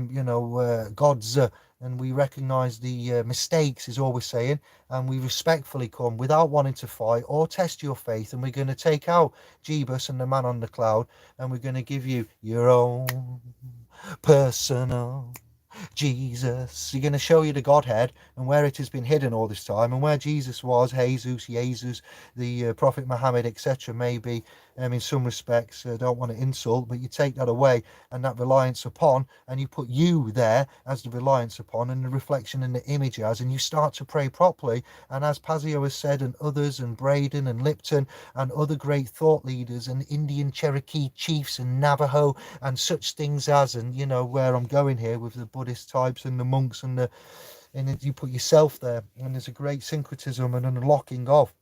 you know, God's, and we recognize the mistakes, is all we're saying, and we respectfully come without wanting to fight or test your faith, and we're going to take out Jeebus and the man on the cloud, and we're going to give you your own personal Jesus. You're going to show you the Godhead and where it has been hidden all this time, and where Jesus was, Jesus, the Prophet Muhammad, etc. Maybe in some respects, don't want to insult, but you take that away and that reliance upon, and you put you there as the reliance upon and the reflection and the image as, and you start to pray properly. And as Pazio has said, and others, and Braden and Lipton and other great thought leaders, and Indian Cherokee chiefs and Navajo and such things as, and you know where I'm going here with the Buddhist types and the monks and you put yourself there, and there's a great syncretism and unlocking of.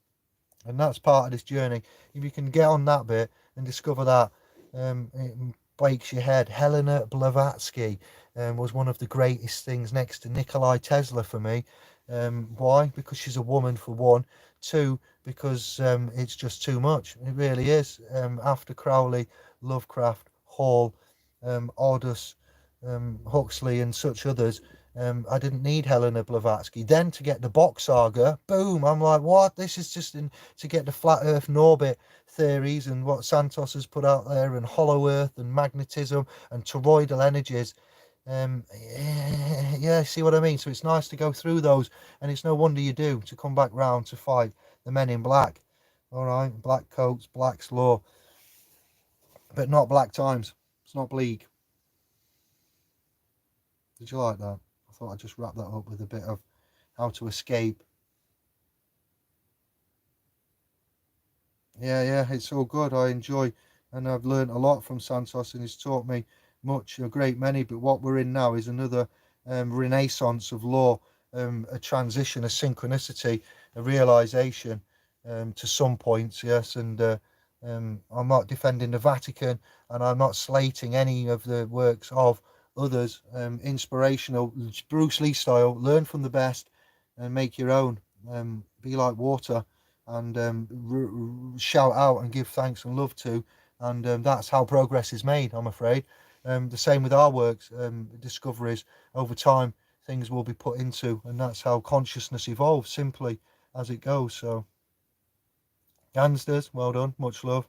And that's part of this journey. If you can get on that bit and discover that, it breaks your head. Helena Blavatsky was one of the greatest things next to Nikolai Tesla for me. Why? Because she's a woman, for one. Two, because it's just too much. It really is. After Crowley, Lovecraft, Hall, Aldous, Huxley and such others, I didn't need Helena Blavatsky. Then to get the box saga, boom, I'm like, what? This is just to get the flat earth and orbit theories and what Santos has put out there, and hollow earth and magnetism and toroidal energies. Yeah, see what I mean? So it's nice to go through those, and it's no wonder you do, to come back round to fight the men in black. All right, black coats, black's law, but not black times. It's not bleak. Did you like that? I thought I'd just wrap that up with a bit of how to escape. Yeah, it's all good. I enjoy, and I've learned a lot from Santos, and he's taught me much, a great many. But what we're in now is another renaissance of law, a transition, a synchronicity, a realization to some points, yes. And I'm not defending the Vatican, and I'm not slating any of the works of others. Inspirational, Bruce Lee style, learn from the best and make your own. Be like water, and shout out and give thanks and love to, and that's how progress is made, I'm afraid. The same with our works, discoveries over time, things will be put into, and that's how consciousness evolves, simply as it goes. So Gansters, well done, much love.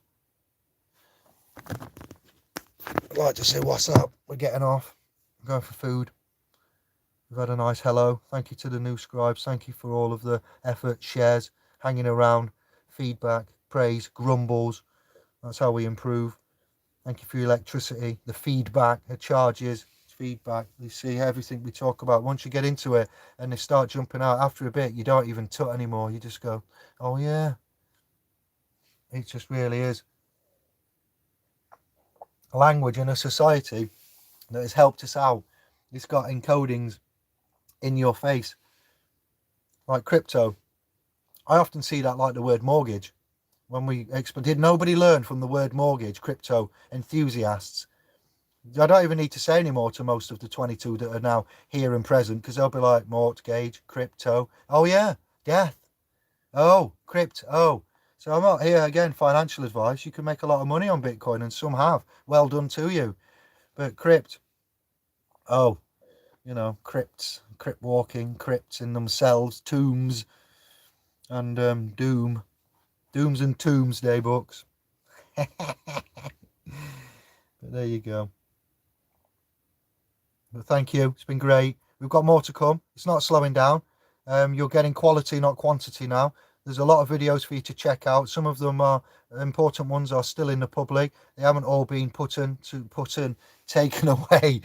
I'd like to say what's up. We're getting off, we're going for food. We've had a nice hello. Thank you to the new scribes. Thank you for all of the effort, shares, hanging around, feedback, praise, grumbles. That's how we improve. Thank you for your electricity, the feedback, the charges, feedback. You see everything we talk about. Once you get into it and they start jumping out, after a bit, you don't even tut anymore. You just go, oh yeah, it just really is. Language in a society that has helped us out. It's got encodings in your face, like crypto. I often see that like the word mortgage. When we did nobody learn from the word mortgage, crypto enthusiasts? I don't even need to say anymore to most of the 22 that are now here and present, because they'll be like, mortgage, crypto. Oh yeah, death. Oh, crypto. Oh. So I'm not here again, financial advice. You can make a lot of money on Bitcoin, and some have. Well done to you. But crypt. Oh, crypt walking, crypts in themselves, tombs, and doom. Dooms and Tombsday books. But there you go. But thank you. It's been great. We've got more to come. It's not slowing down. You're getting quality, not quantity now. There's a lot of videos for you to check out. Some of them are important ones are still in the public. They haven't all been taken away,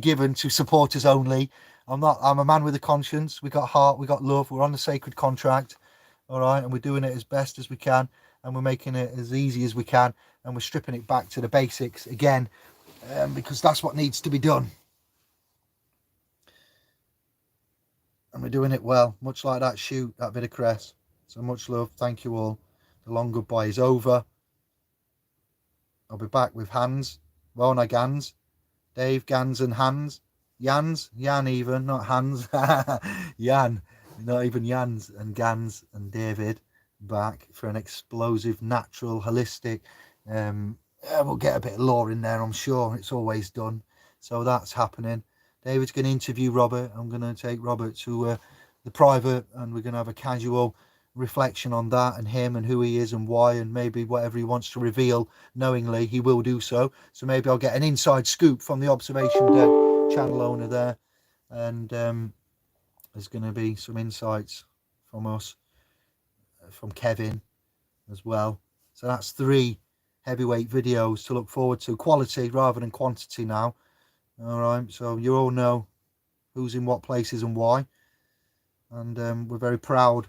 given to supporters only. I'm a man with a conscience. We got heart. We got love. We're on the sacred contract. All right, and we're doing it as best as we can, and we're making it as easy as we can, and we're stripping it back to the basics again, because that's what needs to be done. And we're doing it well, much like that shoot, that bit of cress. So much love. Thank you all. The long goodbye is over. I'll be back with Hans, Rona Gans, Dave Gans and Hans. Jan even, not Hans. Jan, not even Jans and Gans and David back for an explosive, natural, holistic. We'll get a bit of lore in there, I'm sure. It's always done. So that's happening. David's going to interview Robert. I'm going to take Robert to the private, and we're going to have a casual reflection on that and him and who he is and why, and maybe whatever he wants to reveal knowingly, he will do so. So maybe I'll get an inside scoop from the observation deck channel owner there, and there's going to be some insights from us, from Kevin as well. So that's 3 heavyweight videos to look forward to. Quality rather than quantity now. All right, so you all know who's in what places and why, and we're very proud.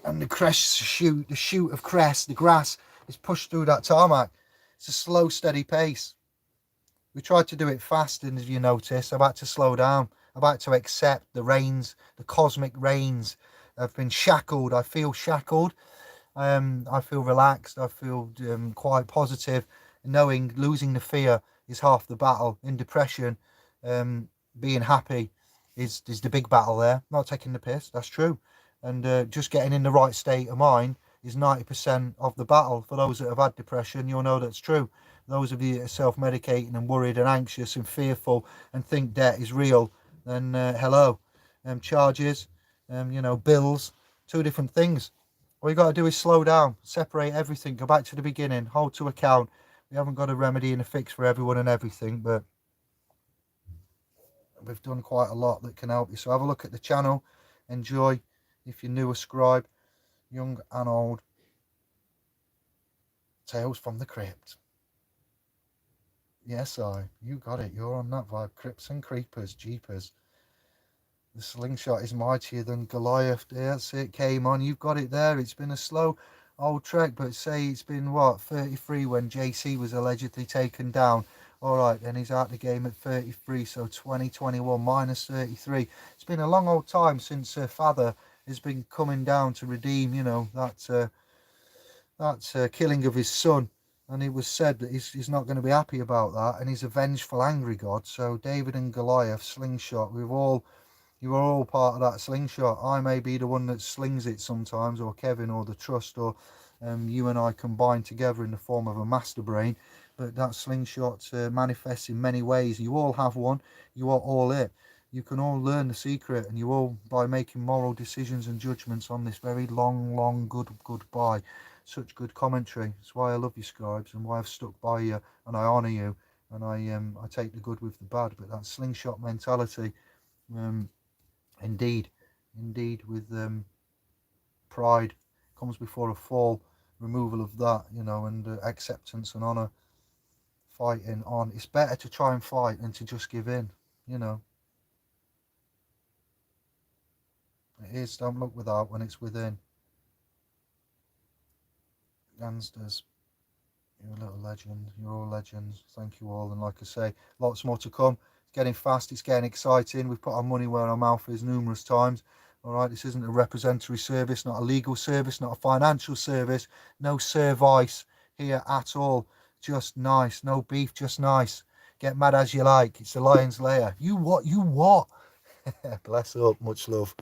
And the shoot of cress, the grass is pushed through that tarmac. It's a slow, steady pace. We tried to do it fast, and as you notice, I've had to slow down. I've had to accept the reins, the cosmic reins. I've been shackled. I feel shackled. I feel relaxed. I feel quite positive, knowing losing the fear is half the battle. In depression, being happy is the big battle there. Not taking the piss, that's true. And just getting in the right state of mind is 90% of the battle. For those that have had depression, you'll know that's true. Those of you that are self-medicating and worried and anxious and fearful and think debt is real, then hello. Charges, bills, 2 different things. All you got to do is slow down, separate everything, go back to the beginning, hold to account. We haven't got a remedy and a fix for everyone and everything, but we've done quite a lot that can help you. So have a look at the channel, enjoy. If you're new, subscribe. Young and old. Tales from the Crypt. Yes, you got it. You're on that vibe. Crypts and creepers, jeepers. The slingshot is mightier than Goliath. That's it, came on. You've got it there. It's been a slow old trek, but say it's been, 33 when JC was allegedly taken down. All right, then he's out the game at 33, so 2021 minus 33. It's been a long old time since Father has been coming down to redeem, that killing of his son. And it was said that he's not going to be happy about that, and he's a vengeful, angry God. So David and Goliath, slingshot, you are all part of that slingshot. I may be the one that slings it sometimes, or Kevin, or the trust, or you and I combined together in the form of a master brain. But that slingshot manifests in many ways. You all have one. You are all it. You can all learn the secret, and you all, by making moral decisions and judgments on this very long goodbye. Such good commentary. That's why I love you, scribes, and why I've stuck by you, and I honour you, and I take the good with the bad. But that slingshot mentality, indeed, with pride comes before a fall, removal of that, and acceptance and honour. fighting on. It's better to try and fight than to just give in, you know. It is. Don't look without when it's within. Youngsters, you're a little legend. You're all legends. Thank you all. And like I say, lots more to come. It's getting fast. It's getting exciting. We've put our money where our mouth is numerous times. All right, this isn't a representatory service, not a legal service, not a financial service. No service here at all. Just nice. No beef, just nice. Get mad as you like. It's the Lion's Lair. You what? You what? Bless up. Much love.